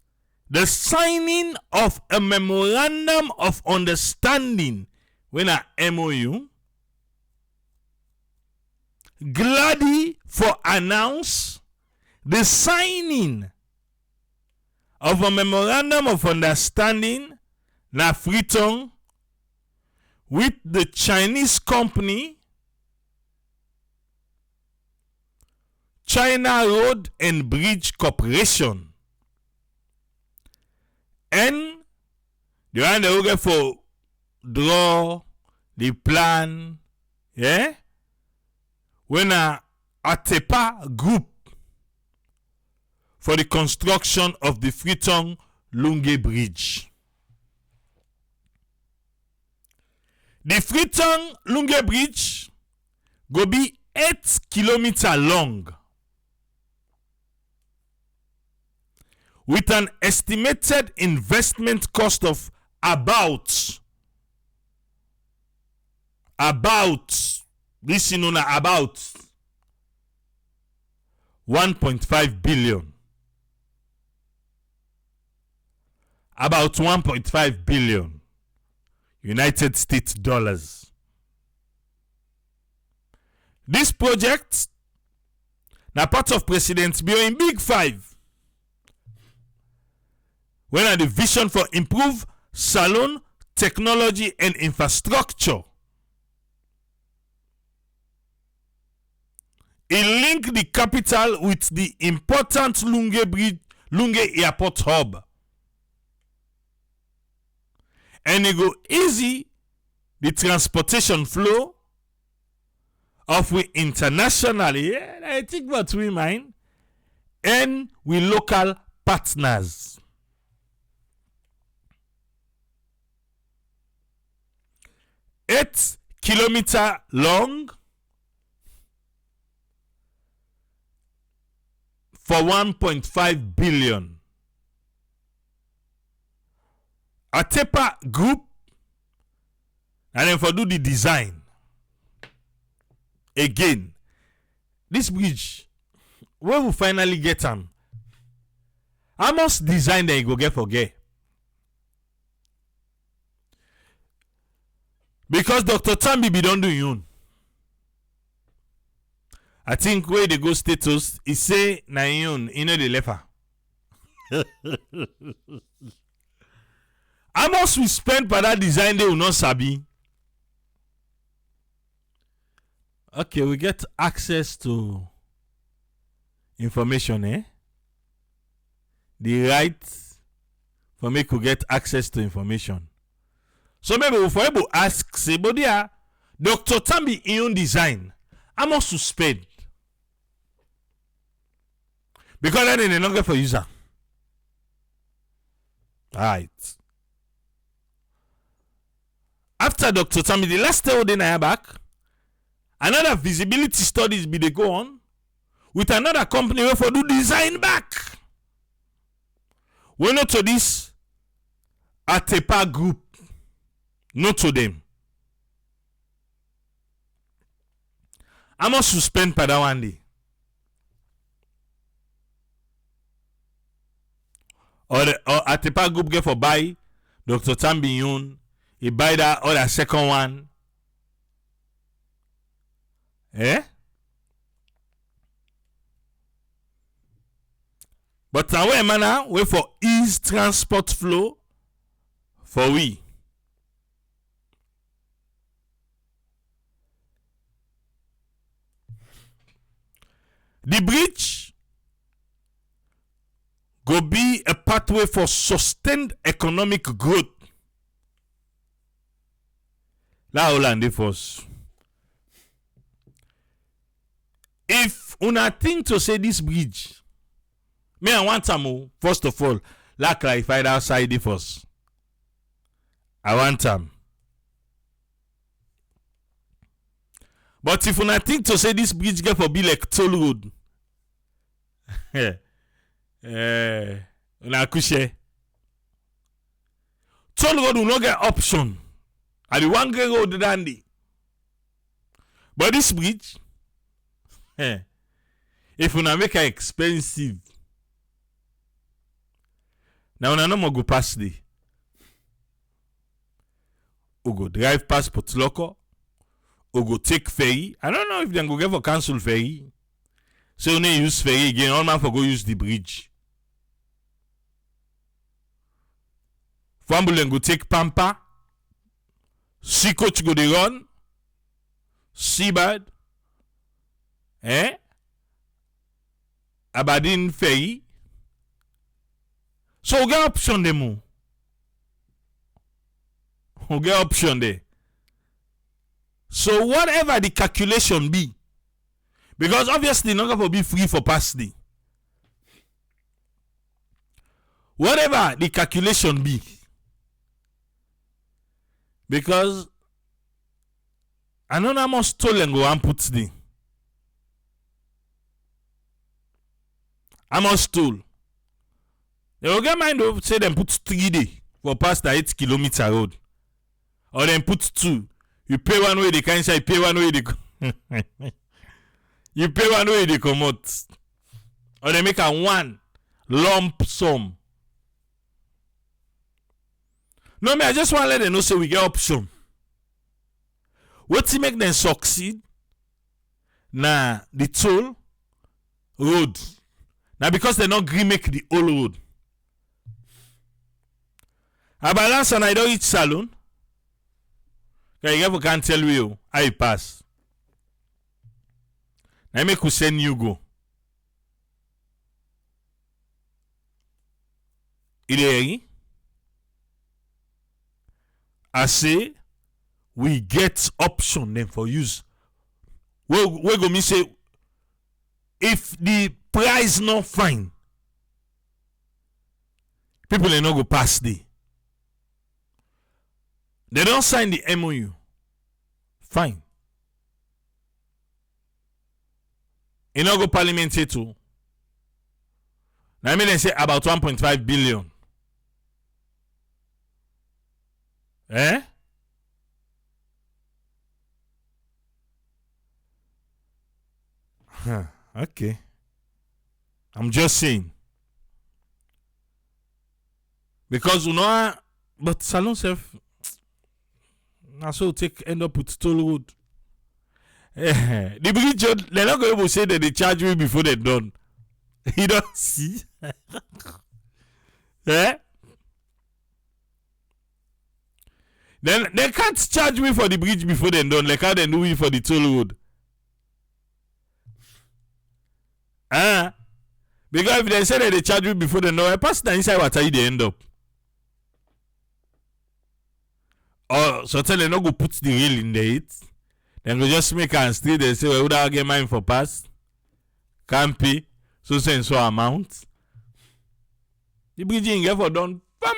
the signing of a memorandum of understanding when a MOU. Gladly for announce the signing of a memorandum of understanding na Freetown with the Chinese company China Road and Bridge Corporation. And the one they will for draw the plan, when a Atepa group for the construction of the Freetown Lungi Bridge. The Freetown Lungi Bridge go be 8 kilometers long with an estimated investment cost of about this is known as about 1.5 billion. About 1.5 billion United States dollars. This project now part of President Bio in Big Five. When are the vision for improve Salon technology and infrastructure. It link the capital with the important Lungi Airport hub. And it go easy the transportation flow of we internationally, I think what we mind, and we local partners. Eight kilometer long for 1.5 billion. Atepa Group and then for do the design. again. This bridge, when we finally get them, I must design that you go get forget. Because Dr. Tambi be don't do your own. I think where they go status, he say na your own, you know the leper. How much we spend for that design they will not sabi. Okay, we get access to information, eh? The right for me to get access to information. So maybe we for able to ask, say, but there, Dr. Tambi in own design, how much to spend? Because then they don't get for user. Alright. After Dr. Tambi, the last day I back, another visibility studies be they go on with another company where for do design back. We not to this Atepa group. Not to them. I must suspend for that one day. Or Atepa group get for buy Dr. Tambi Yun. He buy that or that second one. Eh? But now we manner wait for ease transport flow for we. The bridge go be a pathway for sustained economic growth. La Hollande force. If una think to say this bridge, me I want them first of all, la clarify that side the first. I want them. But if una think to say this bridge get for be like toll road, una couche. Toll road will not get option. And the one great road dandy. But this bridge, if una make it expensive, now una no more go past the. We go drive past Port Loco. We go take ferry. I don't know if they go get for cancel ferry. So you need use ferry again. All man for go use the bridge. Fambulen go take Pampa. Sea coach go dey run. Seabird. Aberdeen ferry. So we get option them. We get option there. So whatever the calculation be, because obviously not going to be free for past day. Whatever the calculation be, because anonymous stolen go and put the Amos tool. They will get mind of say them put 3 days for past the 8 kilometer road. Or then put 2. You pay one way they can say, you pay one way they you pay one way they come out. Or they make a one lump sum. No, me, I just want to let them know so we get option. What to make them succeed? Nah, the toll road. Now because they not agree make the old road. A balance and I don't eat salon. You can't tell you how you pass. Now make you send you go. Il est I say we get option then for use. We go me say if the price not fine, people they not go pass the. They don't sign the MOU. Fine. You know go parliament say too. Now I mean they say about 1.5 billion. Okay. I'm just saying. Because you know, but Salon self, I so end up with toll road. The bridge, they're not going to say that they charge me before they're done. You don't see? Eh? Then they can't charge me for the bridge before they're done, like how they do it for the toll road. Because if they say that they charge me before they know, I pass the inside what they end up. Or so tell them not go put the rail in the it. Then go just make a street. They say, well, would I get mine for pass? Can't pay. So and so amount. The bridge in get for done. Pam.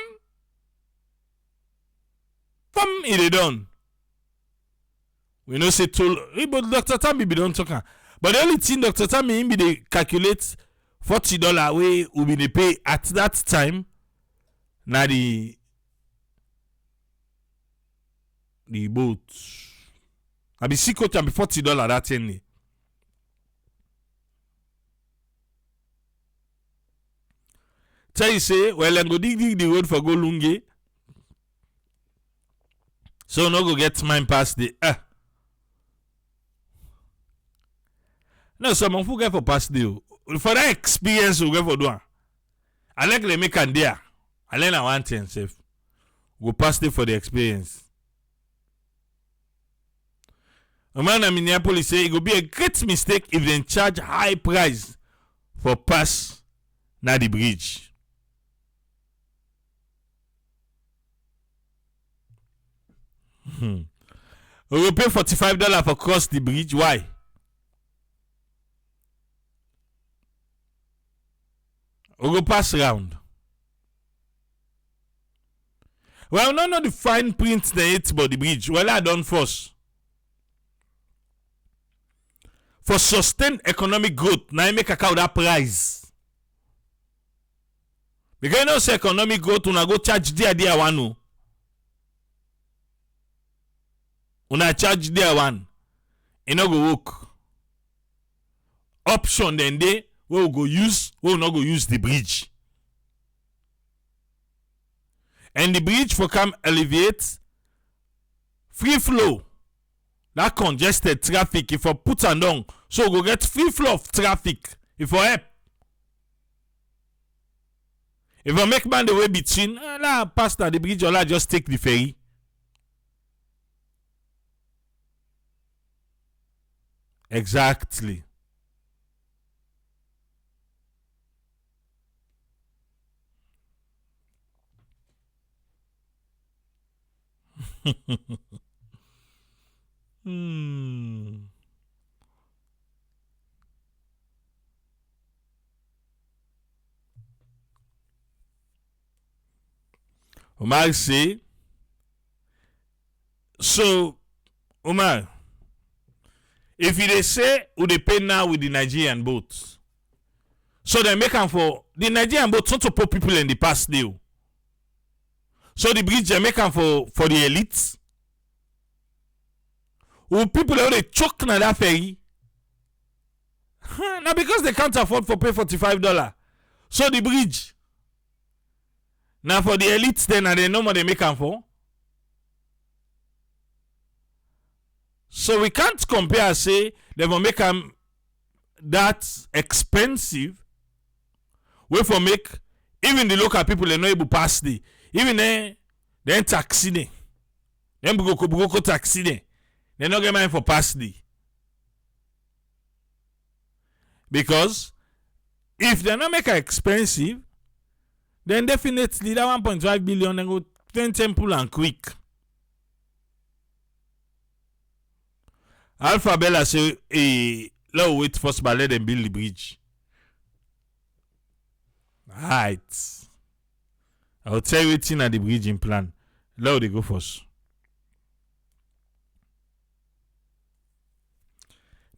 It is done. We know say toll. But Dr. Tammy be don't talk. But the only thing Dr. Tammy be they calculate $40 way will be they pay at that time. Now the boat. I be see coach and be $40 that any. Tell you say, well, I'm go dig the road for go Lungi. So no go get mine past the No, someone who get for past the for that experience we get for do. I like the make and there. I learn I want thing safe. Go past it for the experience. A man in Minneapolis say it will be a great mistake if they charge high price for pass na the bridge. We will pay $45 for cross the bridge. Why? We will pass round. Well, no, the fine print they hit about the bridge. Well, I done first. For sustained economic growth, now I make a count that price. Because you know, say economic growth, una go charge there one. Una charge there one. You no go work. Option then they we will go use, we will not go use the bridge. And the bridge for come alleviate free flow. That congested traffic if I put and down, so we go get free flow of traffic. If I help. If I make man the way between, pass the bridge or just take the ferry. Exactly. Omar say, so Omar, if they say who they pay now with the Nigerian boats, so they make them for the Nigerian boats not to put people in the past deal. So the bridge they make them for the elites. Who people who they choke na that ferry. Now because they can't afford to pay $45. So the bridge. Now for the elites then and they know what they make them for. So we can't compare say they will make them that expensive. We for make even the local people they know able pass the even then taxi they. Then go taxi they. They not get money for pass the. Because if they not make it expensive, then definitely that 1.5 billion then go 10 temple and quick. Alpha Bella say, let's wait first, but let them build the bridge. Right. I will tell you what's in the bridging plan. Let they go first.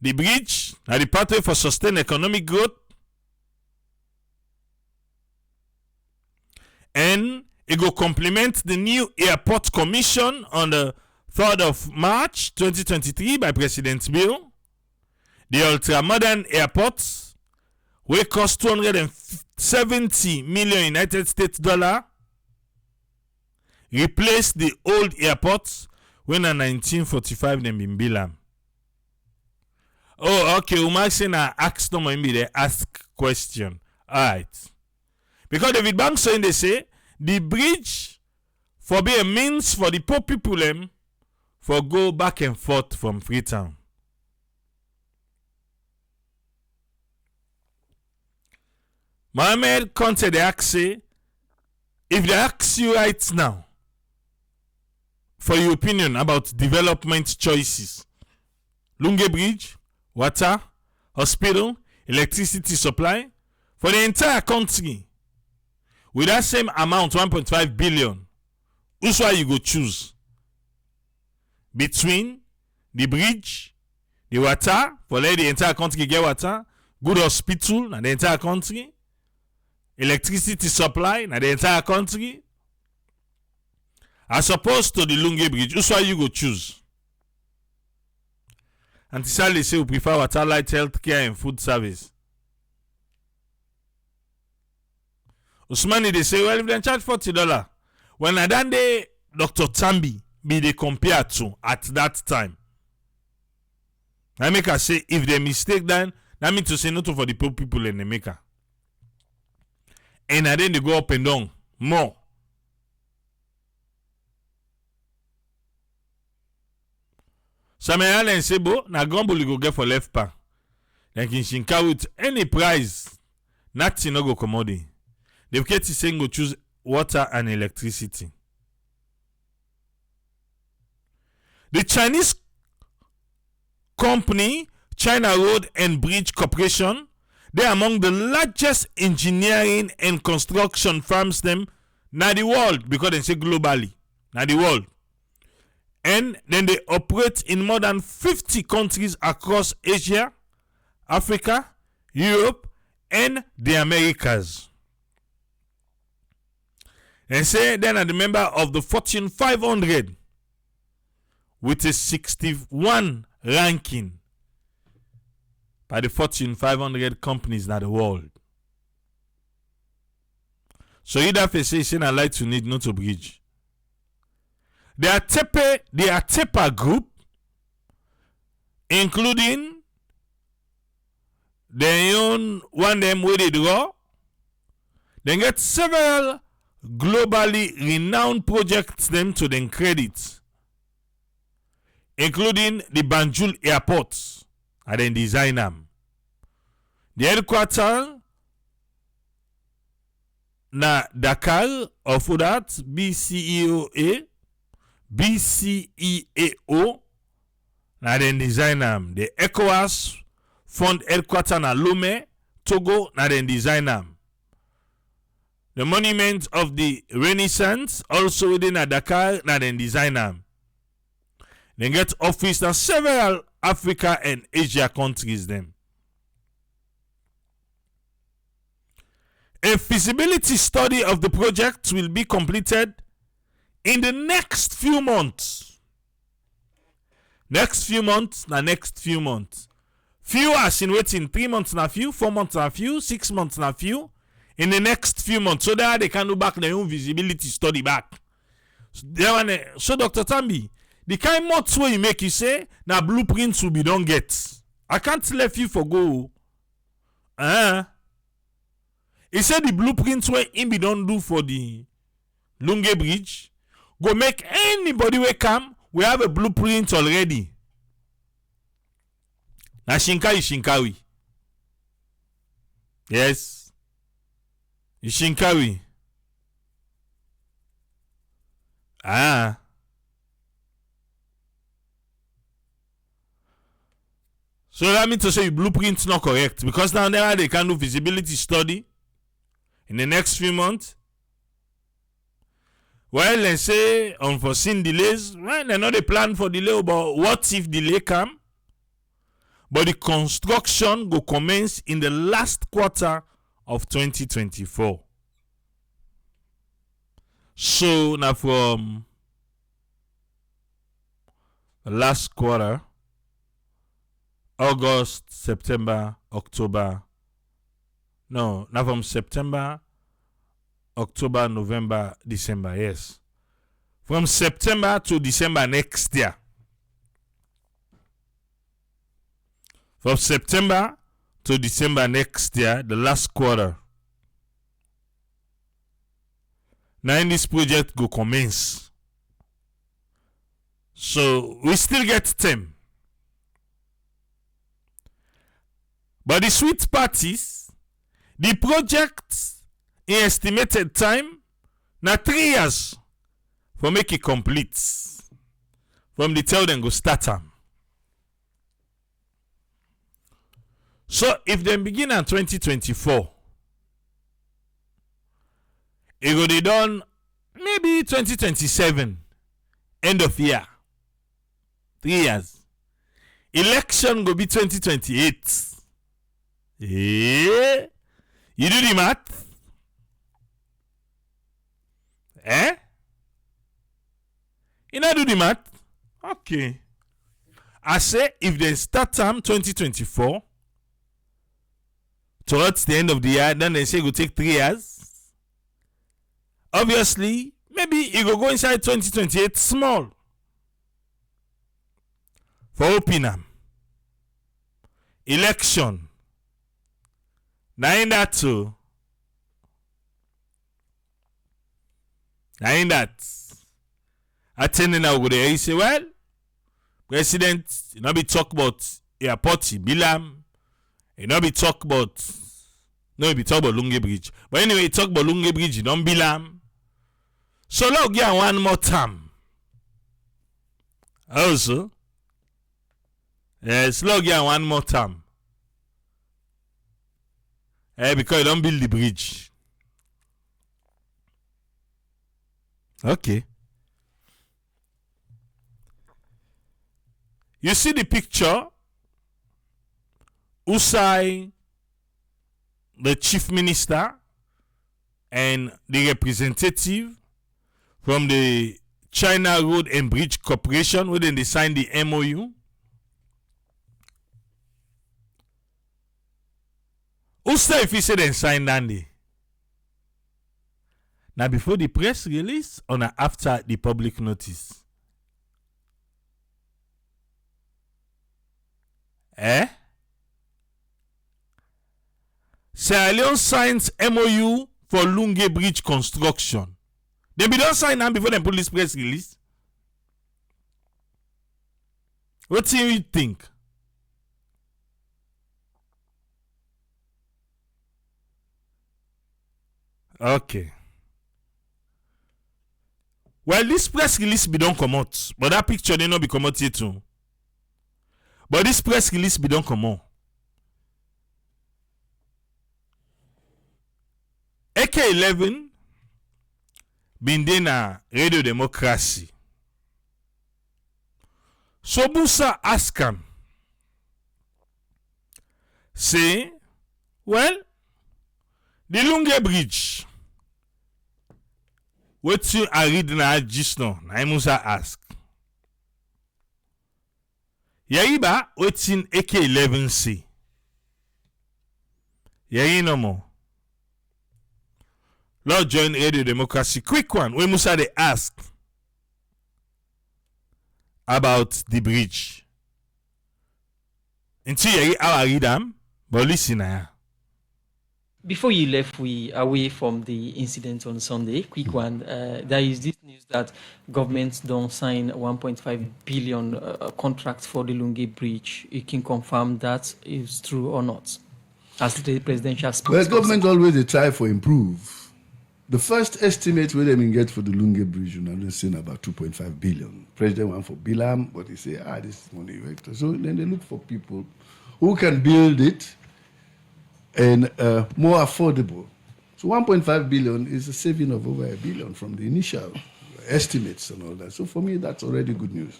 The bridge are the pathway for sustained economic growth. And it will complement the new airport commission on the 3rd of March 2023 by President Bill. The ultra-modern airports, wey cost 270 million United States dollar, replace the old airports when in 1945 them been build am. Oh, okay. Umar say na ask no more they ask question. Alright. Because David Banks saying they say the bridge for be a means for the poor people them for go back and forth from Freetown. Mohammed Conte they ask say, if they ask you right now for your opinion about development choices, Lungi Bridge, water, hospital, electricity supply for the entire country with that same amount, 1.5 billion, which one you go choose? Between the bridge, the water, for let the entire country get water, good hospital and the entire country, electricity supply in the entire country, as opposed to the Lungi Bridge, which one you go choose? And they say we prefer water, light, healthcare, and food service. Usmani they say, well, if they charge $40, when I done the Dr. Tambi be they compare to at that time. I make her say if they mistake then that means to say not for the poor people in the maker. And then they go up and down more. Samuel and Sebo, na gamble you go get for left pa. Like in Shinka with any price, nothing no go commodity. They've kept saying go choose water and electricity. The Chinese company, China Road and Bridge Corporation, they are among the largest engineering and construction firms them na the world, because they say globally, na the world. And then they operate in more than 50 countries across Asia, Africa, Europe, and the Americas. And say then are the member of the Fortune 500 with a 61 ranking by the Fortune 500 companies in the world. So you have to say I like to need not to bridge. They are Tepa group, including their own one them where they draw. They get several globally renowned projects them to them credit, including the Banjul airports and then design them. The headquarters na Dakar of that BCEAO na then design them. The ECOWAS fund headquarters na Lome, Togo na then design them. The monument of the Renaissance also within Dakar na then design them. They get office in several Africa and Asia countries them. A feasibility study of the project will be completed in the next few months. Next few months. Few as in waiting 3 months na few, 4 months na few, 6 months na few. In the next few months, so that they can do back their own visibility study back. So Dr. Tambi, the kind months where you make you say now blueprints will be don't get. I can't let you for go. He said the blueprints where him be don't do for the Lungi Bridge. Go make anybody where come, we have a blueprint already. Na Shinkai Shinkawi. Yes. Shinkawi. So that means to say your blueprint's not correct, because now they can do feasibility study in the next few months. Well, let's say unforeseen delays. Well, they know they plan for delay, but what if delay come? But the construction will commence in the last quarter of 2024. So now from the last quarter August, September, October. No, not from September, October, November, December. Yes. From September to December next year. From September to December next year, the last quarter. Now in this project go commence. So we still get time. But the sweet part is, the project in estimated time, now 3 years for make it complete. From the tell them go start them. So if they begin in 2024, it will be done maybe 2027, end of year. 3 years. Election will be 2028. You do the math? You not do the math? Okay. I say if they start term 2024, towards the end of the year, then they say it will take 3 years. Obviously, maybe it will go inside 2028 small. For opening election. Now in that too. Now in that. Attending now go there, you say, well, President, you not be talk about airport, Bilam. You not be talk about, no, you be talk about Lungi Bridge. But anyway, you talk about Lungi Bridge, you don't Bilam. So now get one more time. Also, yes, log get one more time. Because you don't build the bridge. Okay. You see the picture? Usai, the chief minister, and the representative from the China Road and Bridge Corporation, where they signed the MOU. Usai, if he said they signed Andy. Now, before the press release or now after the public notice? Sierra Leone signs MOU for Lungi Bridge construction. They be don't sign now before they put this press release. What do you think? Okay. Well, this press release be don't come out, but that picture they not be come out here too. But this press release be don't come out. AK-11 been there na Radio Democracy. So Busa ask him, say, well, the Lungi Bridge, what you are reading na just now, na Musa ask. Yaiba, what in AK-11 say? Yai no more. Lord join Radio Democracy. Quick one. When Musa they ask about the bridge. Until I read them, but listen now. Before you left away from the incident on Sunday, quick one, there is this news that governments don't sign 1.5 billion contracts for the Lungi Bridge. You can confirm that is true or not? As the presidential spokesperson. Well, government always they try for improve. The first estimate we them get for the Lungi Bridge, you know, saying about 2.5 billion. President went for Bilam, but he say, this is money vector. So then they look for people who can build it and more affordable. So 1.5 billion is a saving of over $1 billion from the initial estimates and all that. So for me, that's already good news.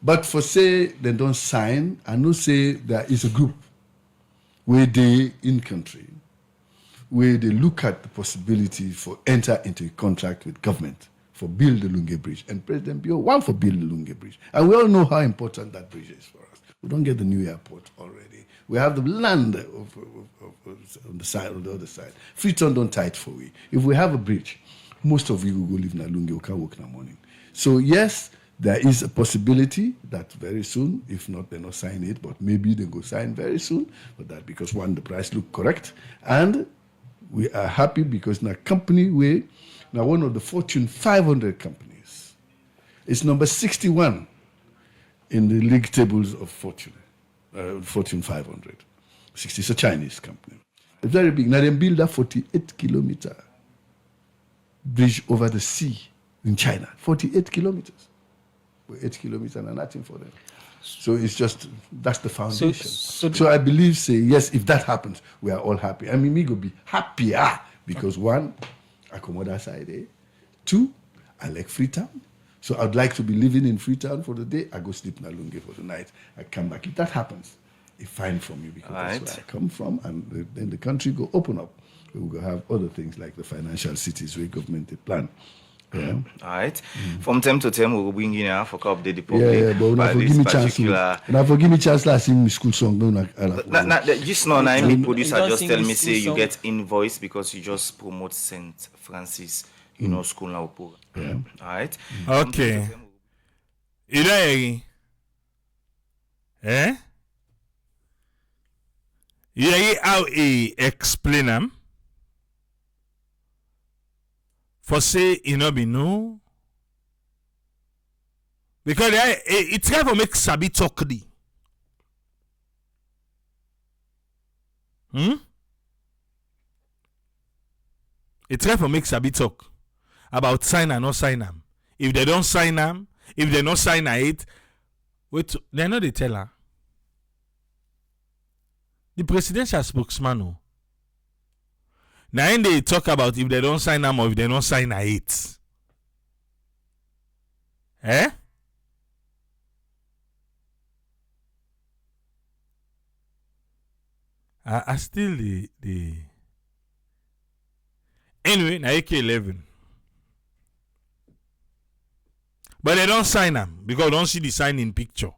But for say they don't sign, I know say there is a group where they in country, where they look at the possibility for enter into a contract with government for build the Lungi Bridge. And President Bio want for build the Lungi Bridge. And we all know how important that bridge is for us. We don't get the new airport already. We have the land on the side, on the other side. Freetown don't tight for we. If we have a bridge, most of you will go live in Lungi, we can work in the morning. So yes, there is a possibility that very soon, if not, they're not sign it, but maybe they go sign very soon for that, because one, the price look correct, and we are happy because in a company way, now one of the Fortune 500 companies, it's number 61 in the league tables of Fortune 500. 60, it's a Chinese company. It's very big. Now they build a 48-kilometer bridge over the sea in China. 48 kilometers. 8 kilometers and nothing for them. So it's just, that's the foundation. So I believe, say, yes, if that happens, we are all happy. I mean, me go be happier because one, I come on that side, eh? Two, I like Freetown. So I'd like to be living in Freetown for the day. I go sleep in Lungi for the night. I come back. If that happens, it's fine for me because that's where I come from. And then the country go open up. We will have other things like the financial cities where government they plan. Yeah. All right. From time to time, we will bring in for update the public. Yeah, but now forgive me chance. Now forgive me chance last sing school song. Just now, me producer just tell me say you get invoice because you just promote St. Francis, school now. Yeah. All right. Okay. You know, you know how he explain them? For say you know be no, because it try to make Sabi talk di. It try to make Sabi talk about sign and not sign them. If they don't sign them, if they not sign it, wait, they know they tell her. The presidential spokesman no. Now they talk about if they don't sign them or if they don't sign it. Eh? I still the anyway, na AK-11. But they don't sign them because they don't see the signing picture.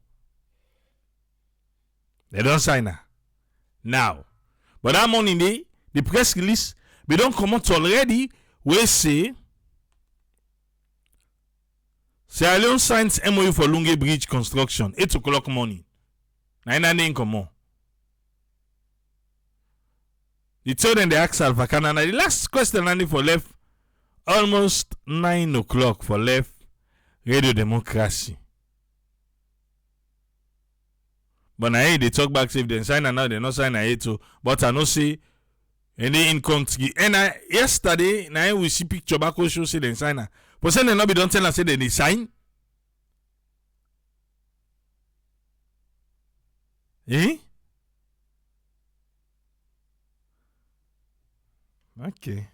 They don't sign her. Now. But that morning, the press release, we don't come out already. We say Leone signs MOU for Lungi Bridge construction, 8 o'clock morning. 9 ain't come on. The third and the ask Alpha Canada. The last question only for left almost 9 o'clock for left Radio Democracy. But now they talk back, say if they sign and now they not sign it too. But I know say any income. And yesterday, now we see picture back show say they sign her. But say they not be don't tell us say they sign. Eh? Okay.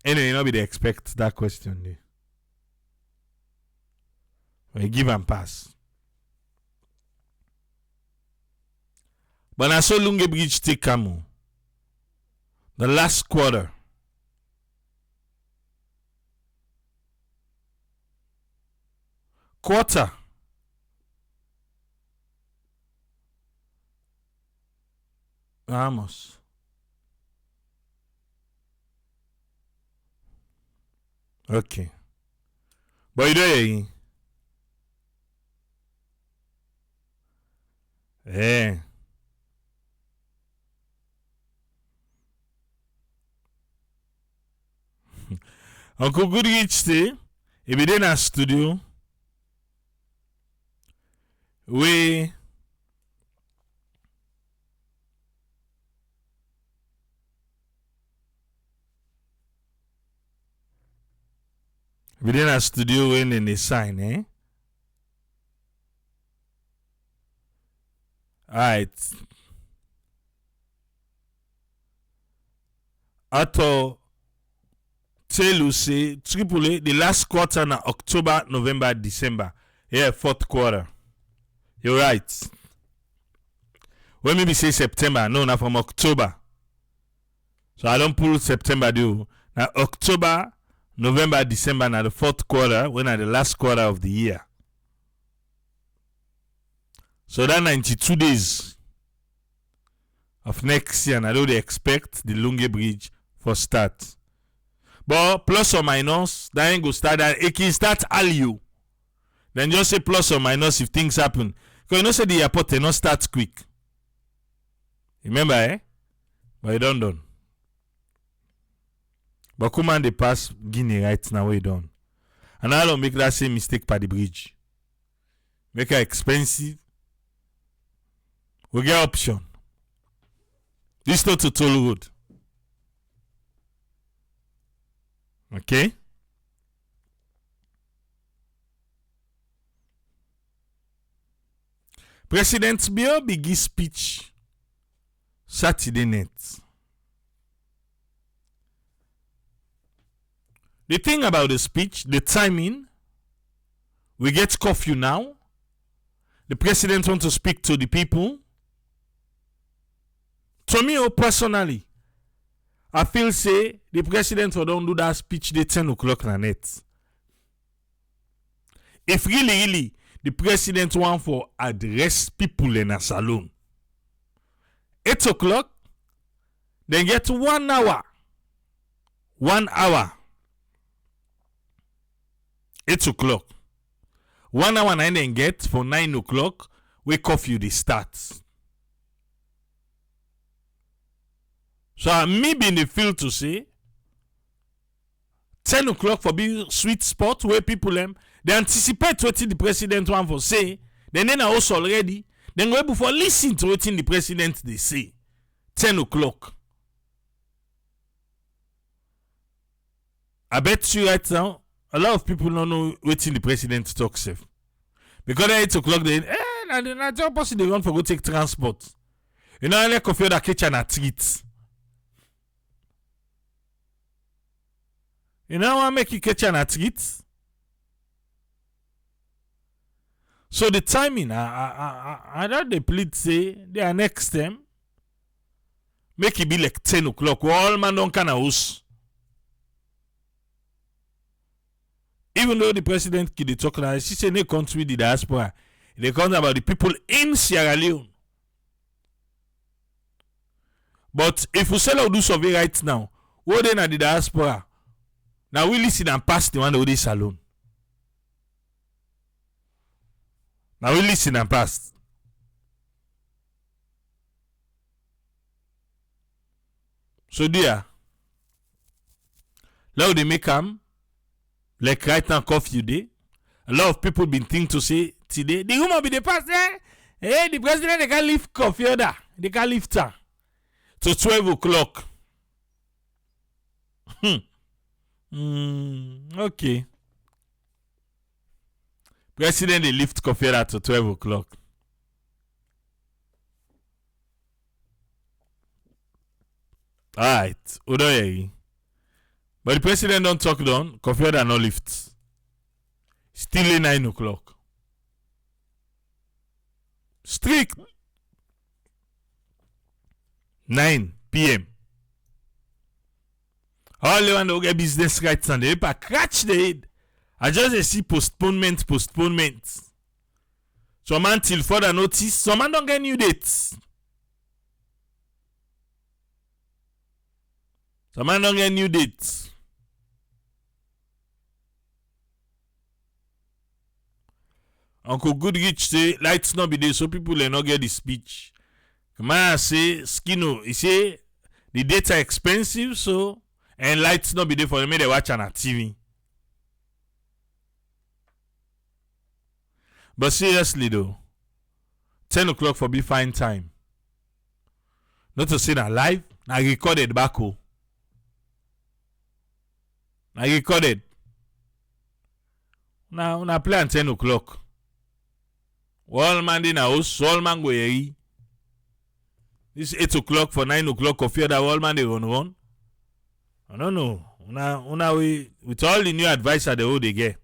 Anyway, you know, they expect that question there. We give and pass. But I saw Lungi Bridge take camo. The last quarter. Vamos. Okay. But you know, eh. Uncle Goodrich say, if we in a studio, we in a studio when they sign, eh? Alright. Ato tell you say triple the last quarter na October, November, December. Yeah, fourth quarter. You're right. When maybe say September, no, not from October. So I don't pull September do. Now October, November, December, na the fourth quarter, when at the last quarter of the year. So that 92 days of next year, I don't expect the Lungi Bridge for start. But plus or minus, that ain't go start. It can start early. Then just say plus or minus if things happen. Because you know say the airport they not start quick. Remember, eh? But it done. But come on, they pass Guinea right now, we done. And I don't make that same mistake by the bridge. Make it expensive. We get option. This not a toll road. Okay? President Bio big speech Saturday night. The thing about the speech, the timing, we get curfew now. The president wants to speak to the people. To me, personally, I feel say the president will don't do that speech the 10 o'clock na net. If really, the president want for address people in a salon, 8 o'clock, then get 1 hour. 1 hour. 8 o'clock. 1 hour and then get for 9 o'clock, we curfew the start. So me be in the field to say 10 o'clock for be sweet spot where people they anticipate what the president want for say, then they are also already, then go before listen to what the president they say. 10 o'clock. I bet you right now, a lot of people don't know what the president talks safe. Because at 8 o'clock they na job person they run for go take transport. You know, I like coffee that kitchen at treat. You know, I make you catch an treat. So the timing, I don't they plead say they are next time. Make it be like 10 o'clock. All man don't can house. Even though the president kid talk now, she say no country the diaspora. They come about the people in Sierra Leone. But if we sell or do survey right now, what then at the diaspora? Now we listen and pass the one of this salon. Now we listen and pass. So there, now they make them like right now curfew day. A lot of people been thinking to say today the rumor be the past. Hey, the president they can lift curfew order. They can lift her to 12 o'clock. Okay. President they lift coffee at 12 o'clock. Alright. But the president don't talk down. Coffee order no lift. Still 9 o'clock. Strict. 9 p.m. All the one who get business right now, they pas catch the head. I just see postponement. Some man till further notice, some man don't get new dates. Some man don't get new dates. Uncle Goodrich say, lights not be there, so people will not get the speech. Man say, Skino, he say, the dates are expensive, so and lights not be there for them, they watch on a TV. But seriously though, 10 o'clock for be fine time. Not to say that live, I recorded back home. I recorded. Now, I play at 10 o'clock. All man in the house, all man go here. This 8 o'clock for 9 o'clock of fear that all man they run. I don't know. Una we with all the new advice that they get.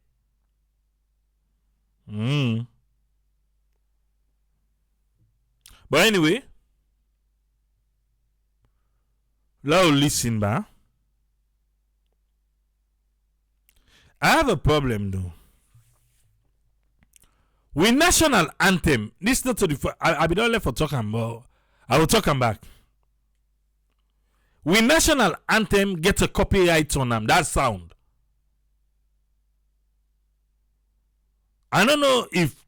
But anyway, now listen ba. I have a problem though. With national anthem, this not to the I be not left for talking, but I will talk back. With national anthem get a copyright on them, that sound. I don't know if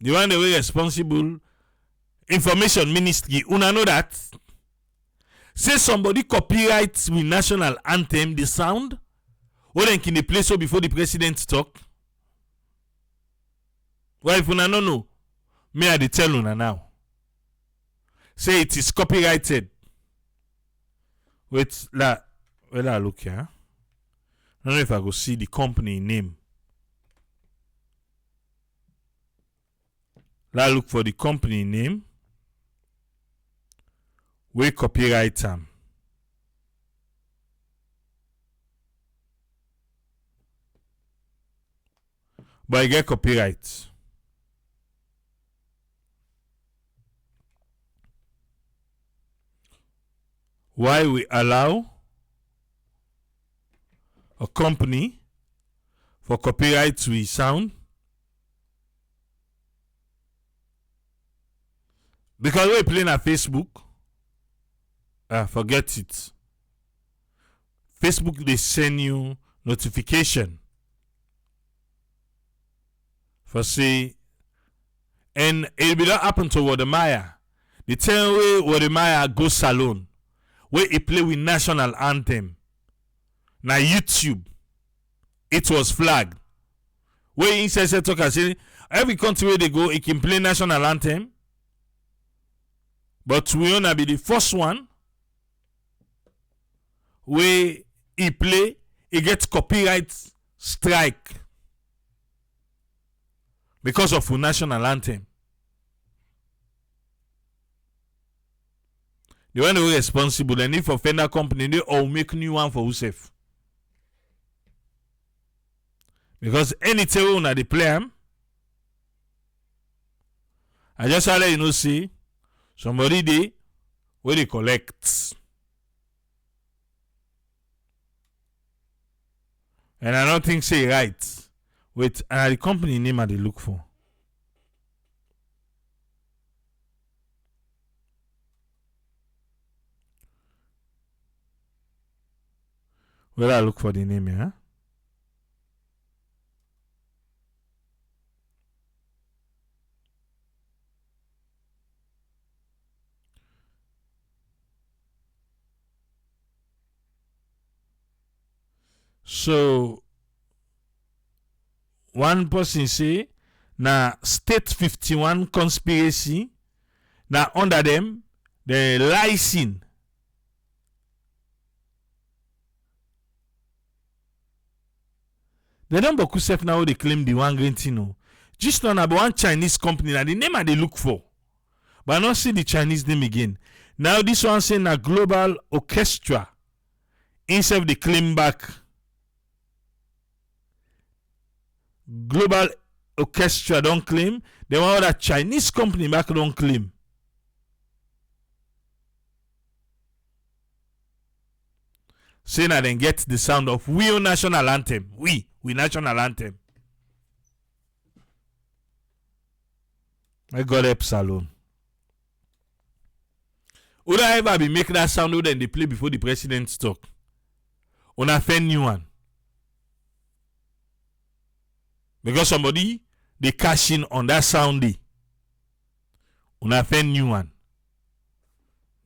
the one the way responsible information ministry, una know that. Say somebody copyrights with national anthem the sound, or then can they play so before the president talk? Well, if una no know, me I dey tell una now. Say it is copyrighted. Wait, I look here. I don't know if I go see the company name. I look for the company name. We copyright them. But I get copyright. Why we allow a company for copyright to sound? Because we're playing at Facebook. Forget it. Facebook, they send you notification for say, and it will not happen to Wadamaya. The tell way Wadamaya go salon where he play with national anthem. Now YouTube, it was flagged. Where he says talk and say every country where they go, it can play national anthem. But we wanna be the first one where he play, he gets copyright strike because of the national anthem. The one who is responsible, and if offend that company, they all make new one for yourself. Because anything when they play them, I just let you know, see, somebody they where they collect. And I don't think say right. Wait, the company name I they look for. Where I look for the name here. So one person say na state 51 conspiracy, na under them the license. They don't boku self now they claim the one green thing. Just on about one Chinese company that the name they look for. But I not see the Chinese name again. Now this one saying a global orchestra. Instead of the claim back. Global orchestra don't claim. They want that Chinese company back don't claim. Saying that then get the sound of we national anthem. We national anthem. I got help salon. Would I ever be make that sound then they play before the president talk? On a fair new one. Because somebody they cash in on that sound. On a fair new one.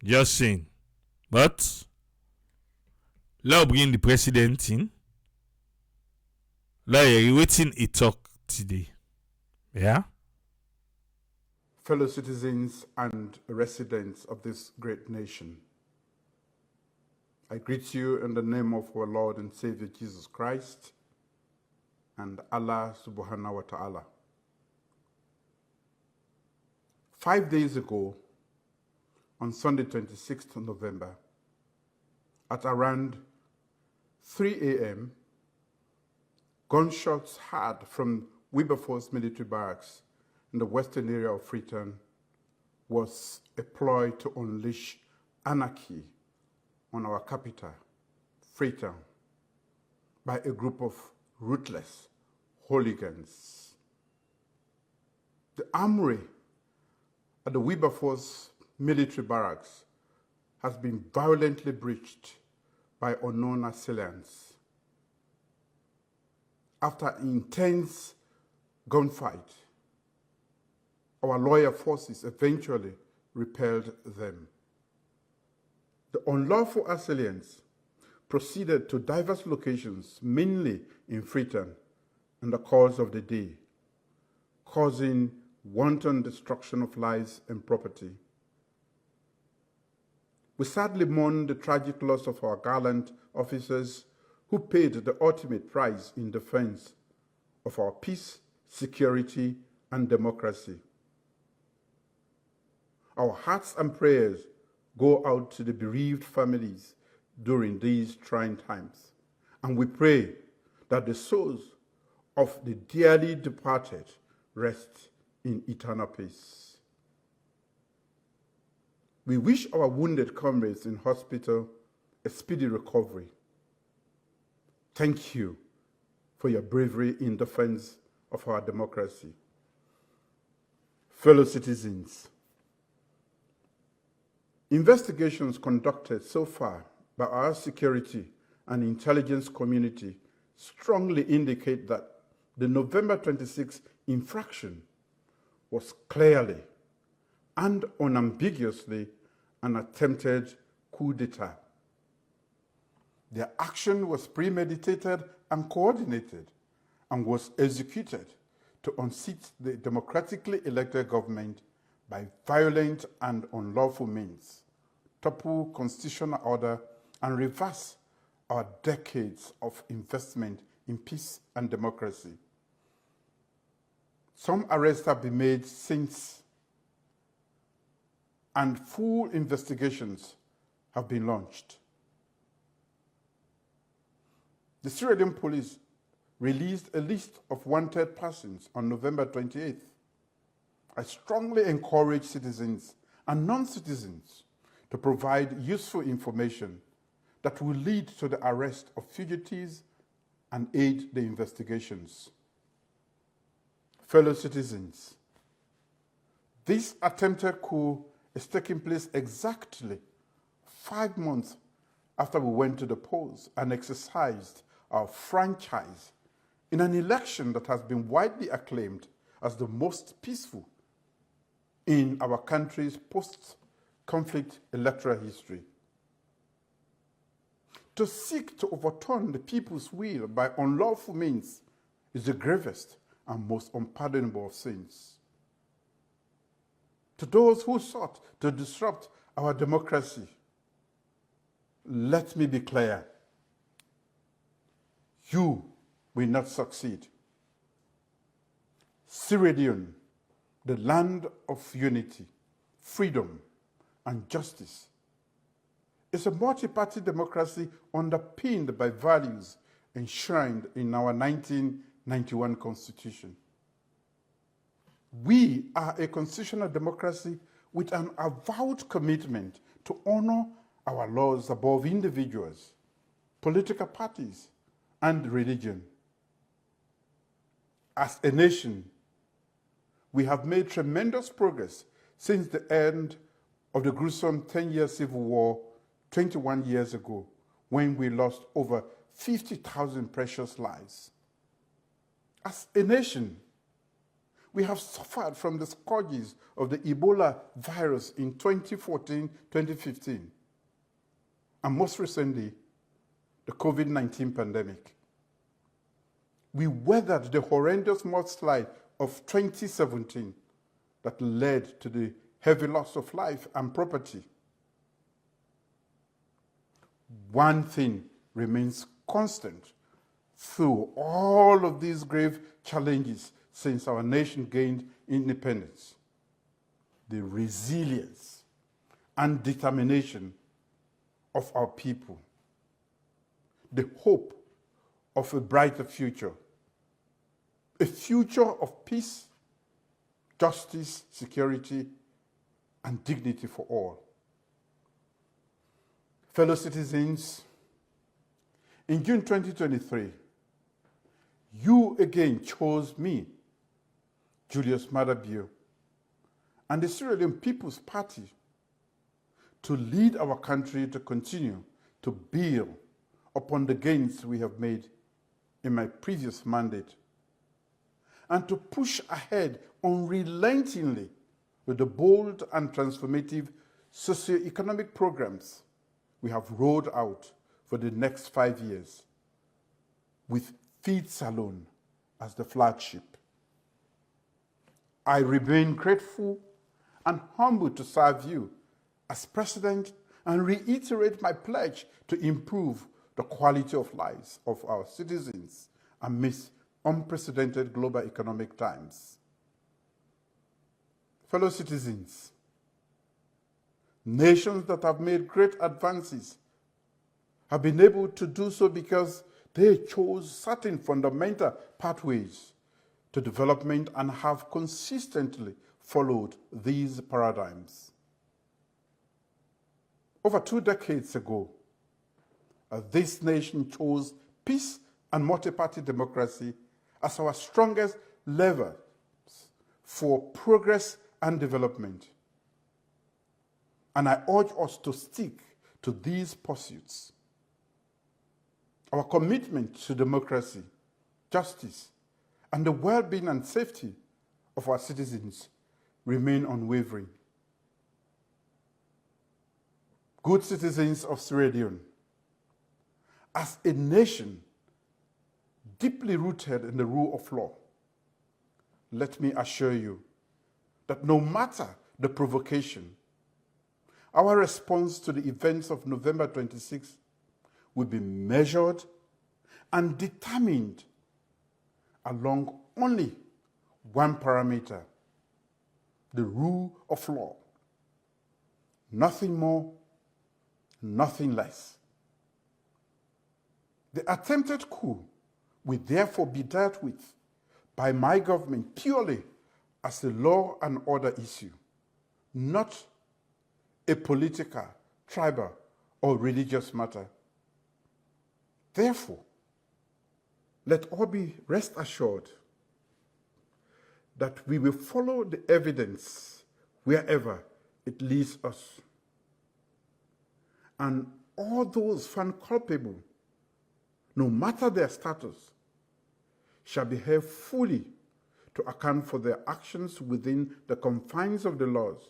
Just saying. But let's bring the president in. Let's waiting a talk today. Yeah? Fellow citizens and residents of this great nation, I greet you in the name of our Lord and Savior Jesus Christ and Allah subhanahu wa ta'ala. 5 days ago, on Sunday 26th November, at around 3 a.m., gunshots heard from Wilberforce military barracks in the western area of Freetown was a ploy to unleash anarchy on our capital, Freetown, by a group of ruthless hooligans. The armory at the Wilberforce military barracks has been violently breached by unknown assailants. After intense gunfight, our loyal forces eventually repelled them. The unlawful assailants proceeded to diverse locations, mainly in Freetown, in the course of the day, causing wanton destruction of lives and property. We sadly mourn the tragic loss of our gallant officers who paid the ultimate price in defense of our peace, security, and democracy. Our hearts and prayers go out to the bereaved families during these trying times, and we pray that the souls of the dearly departed rest in eternal peace. We wish our wounded comrades in hospital a speedy recovery. Thank you for your bravery in defense of our democracy. Fellow citizens, investigations conducted so far by our security and intelligence community strongly indicate that the November 26th infraction was clearly and unambiguously an attempted coup d'etat. Their action was premeditated and coordinated and was executed to unseat the democratically elected government by violent and unlawful means, topple constitutional order, and reverse our decades of investment in peace and democracy. Some arrests have been made since, and full investigations have been launched. The Sierra Leone police released a list of wanted persons on November 28th. I strongly encourage citizens and non-citizens to provide useful information that will lead to the arrest of fugitives and aid the investigations. Fellow citizens, this attempted coup is taking place exactly 5 months after we went to the polls and exercised our franchise in an election that has been widely acclaimed as the most peaceful in our country's post-conflict electoral history. To seek to overturn the people's will by unlawful means is the gravest and most unpardonable of sins. To those who sought to disrupt our democracy, let me be clear. You will not succeed. Sierra Leone, the land of unity, freedom, and justice, is a multi-party democracy underpinned by values enshrined in our 1991 Constitution. We are a constitutional democracy with an avowed commitment to honor our laws above individuals, political parties, and religion. As a nation, we have made tremendous progress since the end of the gruesome 10-year civil war 21 years ago, when we lost over 50,000 precious lives. As a nation, we have suffered from the scourges of the Ebola virus in 2014-2015, and most recently, the COVID-19 pandemic. We weathered the horrendous mudslide of 2017 that led to the heavy loss of life and property. One thing remains constant through all of these grave challenges since our nation gained independence: the resilience and determination of our people, the hope of a brighter future, a future of peace, justice, security, and dignity for all. Fellow citizens, in June 2023, you again chose me, Julius Maada Bio, and the Sierra Leone People's Party to lead our country to continue to build upon the gains we have made in my previous mandate, and to push ahead unrelentingly with the bold and transformative socio-economic programs we have rolled out for the next 5 years, with Feed Salone as the flagship. I remain grateful and humbled to serve you as president and reiterate my pledge to improve the quality of lives of our citizens amidst unprecedented global economic times. Fellow citizens, nations that have made great advances have been able to do so because they chose certain fundamental pathways to development and have consistently followed these paradigms. Over 2 decades ago, this nation chose peace and multi-party democracy as our strongest levers for progress and development. And I urge us to stick to these pursuits. Our commitment to democracy, justice, and the well-being and safety of our citizens remain unwavering. Good citizens of Sierra Leone, as a nation deeply rooted in the rule of law, let me assure you that no matter the provocation, our response to the events of November 26 will be measured and determined along only one parameter: the rule of law. Nothing more, nothing less. The attempted coup will therefore be dealt with by my government purely as a law and order issue, not a political, tribal, or religious matter. Therefore, let all be rest assured that we will follow the evidence wherever it leads us. And all those found culpable, no matter their status, shall be held fully to account for their actions within the confines of the laws,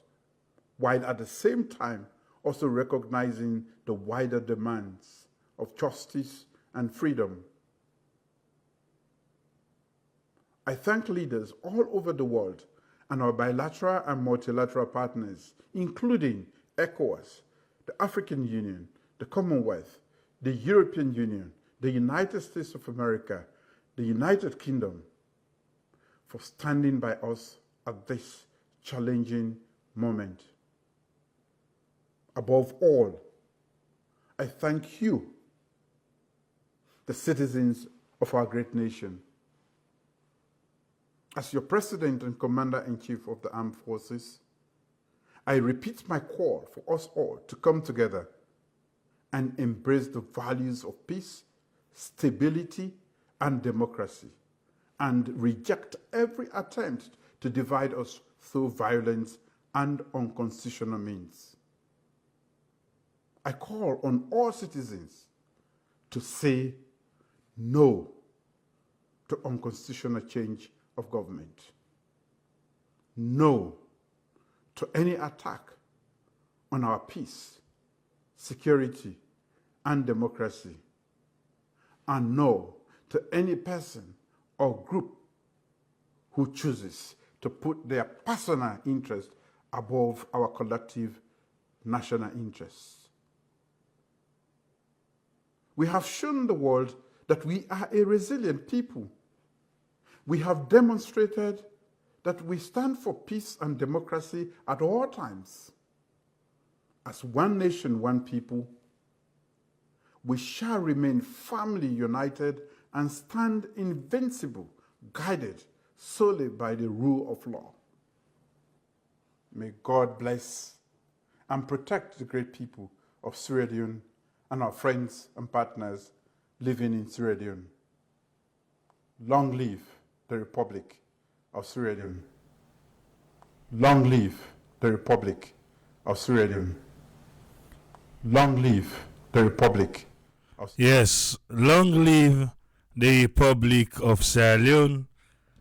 while at the same time also recognizing the wider demands of justice and freedom. I thank leaders all over the world and our bilateral and multilateral partners, including ECOWAS, the African Union, the Commonwealth, the European Union, the United States of America, the United Kingdom, for standing by us at this challenging moment. Above all, I thank you, the citizens of our great nation. As your President and Commander-in-Chief of the Armed Forces, I repeat my call for us all to come together and embrace the values of peace, stability, and democracy, and reject every attempt to divide us through violence and unconstitutional means. I call on all citizens to say no to unconstitutional change of government. No to any attack on our peace, security, and democracy. And no to any person or group who chooses to put their personal interest above our collective national interests. We have shown the world that we are a resilient people. We have demonstrated that we stand for peace and democracy at all times. As one nation, one people, we shall remain firmly united and stand invincible, guided solely by the rule of law. May God bless and protect the great people of Sierra Leone and our friends and partners living in Sierra Leone. Long live the Republic of Sierra Leone. Long live the Republic of Sierra Leone. Long live the Republic of Sierra Leone. Yes, long live the Republic of Sierra Leone.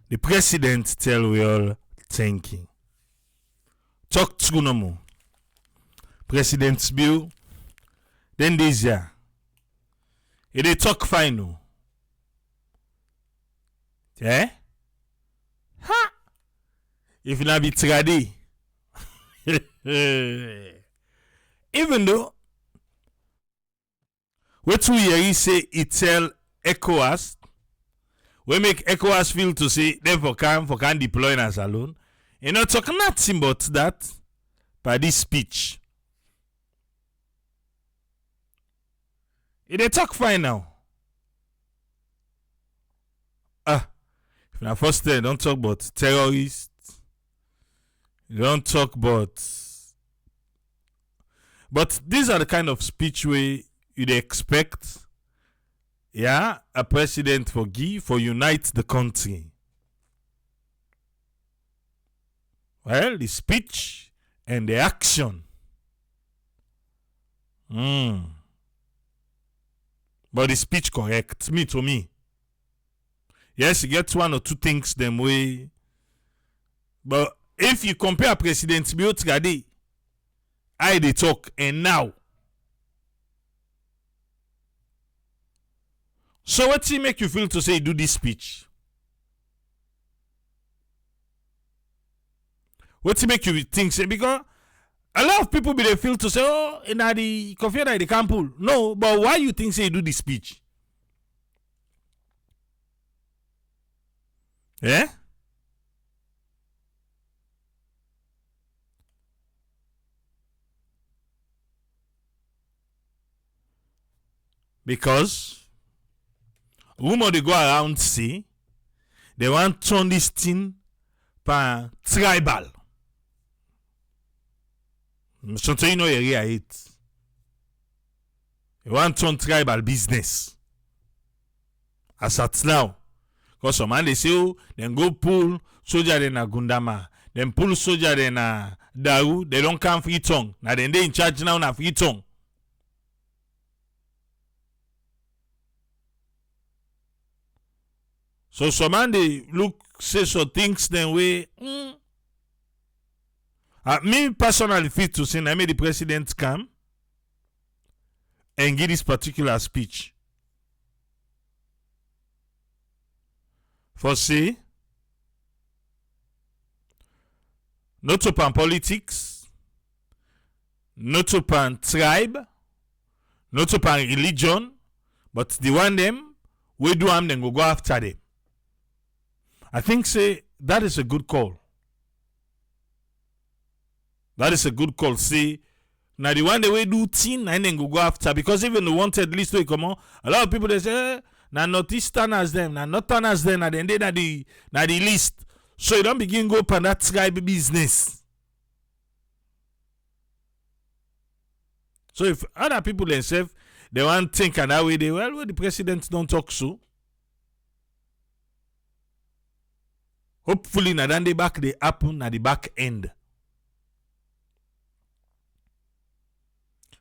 The president tell we all thank you. Talk to no more. President's bill. Then this year. They talk fine no. Eh? Ha! If you not be tradi. Even though what we hear say it tell ECOWAS, we make ECOWAS feel to say them for can deploy us alone. You know talk nothing about that by this speech. They talk fine now. If na first day, don't talk about terrorists. You don't talk about. But these are the kind of speech where you'd expect, yeah, a president for unite the country. Well, the speech and the action. But the speech correct, to me. Yes, you get one or two things them way. But if you compare President Biotgade, I they talk and now. So what he make you feel to say do this speech? What he make you think say? Because a lot of people be they feel to say, oh, in the coffee they can't pull. No, but why you think say do this speech? Yeah? Because rumor they go around say they want to turn this thing par tribal. Something you know area it. They want to turn tribal business. As at now. Because some man they say, oh, then go pull soldier in a Gundama. Then pull soldier in a Daru. They don't come Freetown. Now then they in charge now na Freetown. So some man they look, say so things then way. Me personally feel to say, I made the president come and give this particular speech. For say, not upon politics, not upon tribe, not upon religion, but the one them, we do them, then go after them. I think say that is a good call. That is a good call. See, now the one that we do thing and then go after, because even the wanted list will come on, a lot of people they say, now Northeasterners them, now Northerners them, and then they na the list. So you don't begin go up on that tribe business. So if other people themselves they want to think and that way, well, the president don't talk so. Hopefully, na then they back they happen at the back end.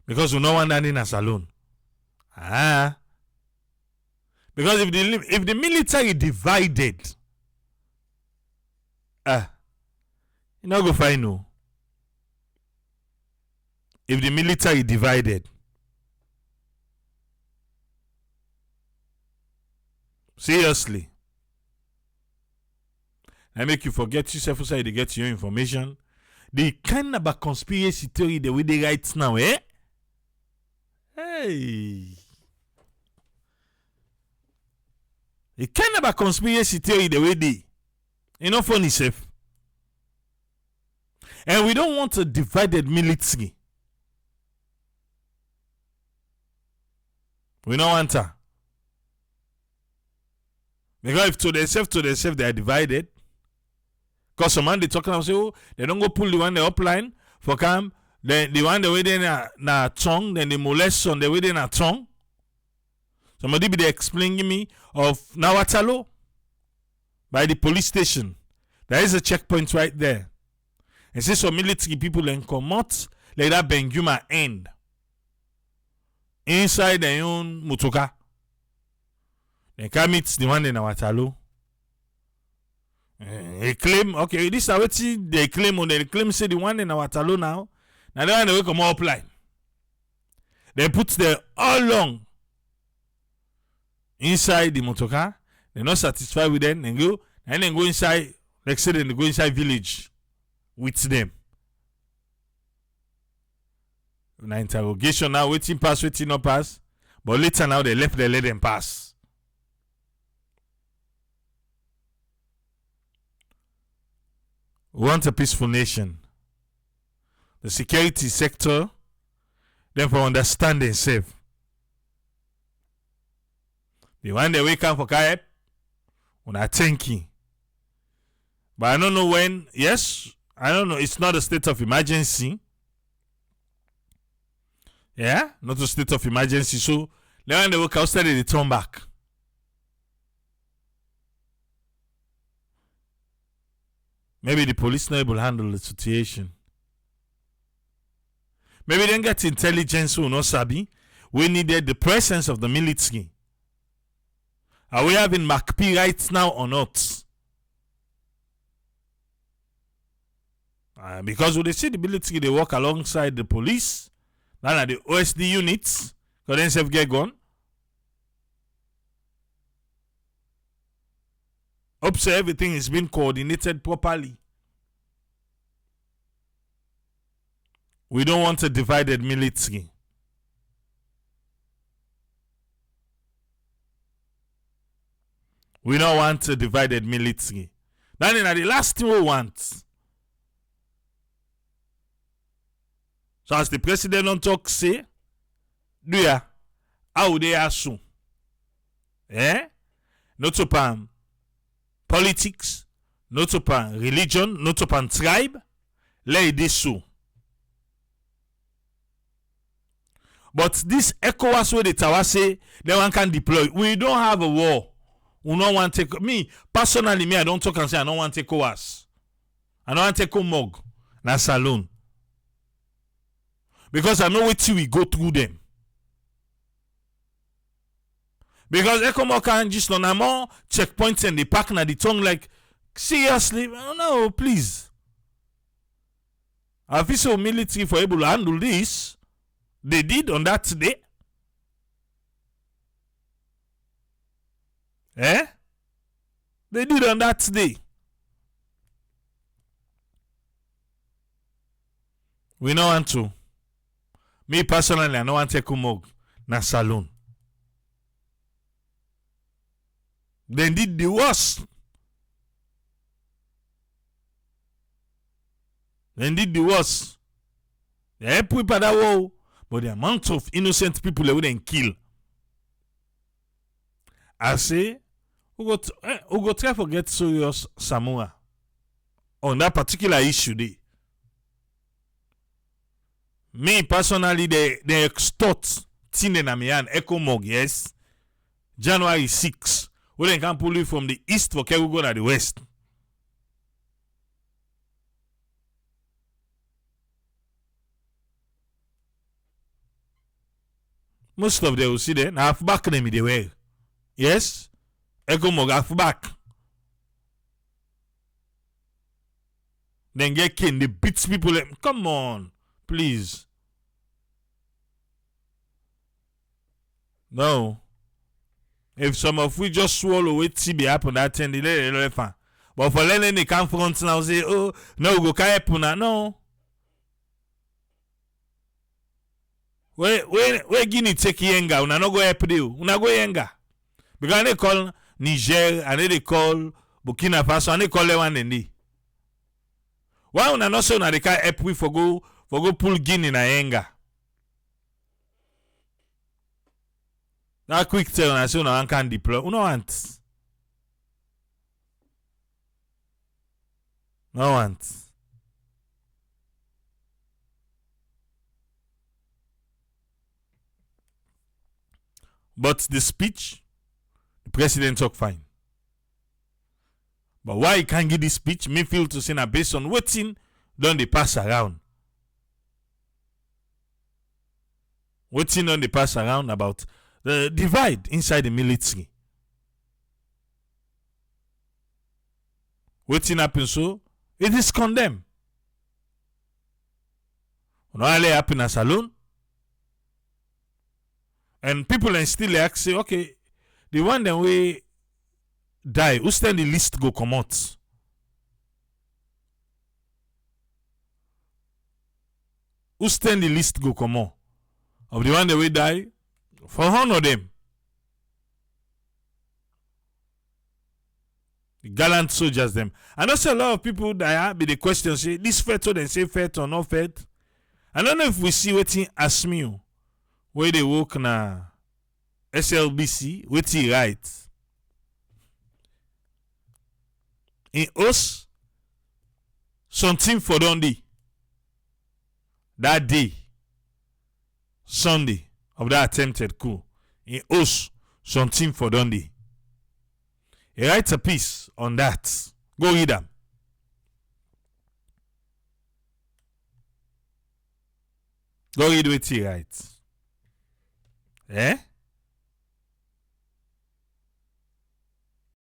Because we no want that in a salon. Because if the military divided, you not go find no. If the military divided, seriously, I make you forget yourself outside to get your information. The kind of a conspiracy theory the way they write now, eh? Hey. The kind of a conspiracy theory the way they. You know, funny safe. And we don't want a divided military. We don't want that. Because if to themselves they are divided. Because some man they talking about say, oh, they don't go pull the one the upline for camp. Then the one the way they na tongue, then the molest on the way they na tongue. Somebody be they explaining me of Nawatalo. by the police station. There is a checkpoint right there. And say some military people then come out like that Benguma end. Inside their own motoka. They come meet the one in Awatalo. They claim, okay, this is what they claim on they claim say the one in Awatalo now. Now they want to come up line. They put the all long inside the motoka. They're not satisfied with them. They go and then go inside, like say they go inside village with them. Now interrogation now, waiting not pass. But later now they let them pass. We want a peaceful nation. The security sector, therefore understand themselves. The one they wake up for help, when I thinking. But I don't know when, yes, I don't know, it's not a state of emergency. Yeah, not a state of emergency. So, then when they work outside, they turn back. Maybe the police not able to handle the situation. Maybe they get intelligence who not sabi. We needed the presence of the military. Are we having MacP right now or not? Because when they see the military, they work alongside the police. Now are the OSD units. Because then self get gone. Hope so everything is being coordinated properly. We don't want a divided military. We don't want a divided military. Then the last thing we want. So as the president don't talk, say, do ya, how they are soon. Not upon politics, not upon religion, not upon tribe, let it so. But this ECOWAS where the Tawa say, they one can deploy. We don't have a war. We don't want to take, me, personally, I don't talk and say I don't want to take ECOWAS. I don't want to take Omog. Na salon. Because I know what we go through them. Because ECOWAS can just on more checkpoints and the park na the tongue like, seriously? No, please. Official military for able to handle this. They did on that day. They did on that day. We don't want to. Me personally, I don't want to take Umog na saloon. They did the worst. They did the worst. They help people that war, but the amount of innocent people they wouldn't kill. I say, we go try to get serious Samoa on that particular issue there. Me personally, they extort Tine Namian Echo Mog, yes. January 6. We then can pull you from the east for Kerugo to the west. Most of them will see them. Half back them they were. Yes? Echo Mog half back. Then get king, they beat people. Come on. Please. No. If some of we just swallow it, see be happen that thing, they fine. But for letting they come front now say, oh, no, go can't happen now. No. Where Guinea take yenga, una no go help you. Una go yenga. Because they call Niger and they call Burkina Faso and they call one and they. Why una not so na they can't help we for go pull Guinea na yenga. That quick tell I say una can deploy. Una want. No want. But the speech, the president talk fine. But why he can't give this speech, me feel to say na based on wetin don dey pass around. Wetin don dey pass around about the divide inside the military. Wetin happen so? It is condemned. No only happen as alone. And people and still like say, okay, the one that we die, who stand the list go come out? Who stand the list go come out? Of the one that we die, for honor them. The gallant soldiers them. And also a lot of people that be the question say, this fet or then say fet or not fet. I don't know if we see wetin ASMU where they work na SLBC, wetin right. In us, something for Dundee. That day, Sunday of that attempted coup. In us, something for Dundee. He writes a piece on that. Go read them. Go read what he writes. Eh?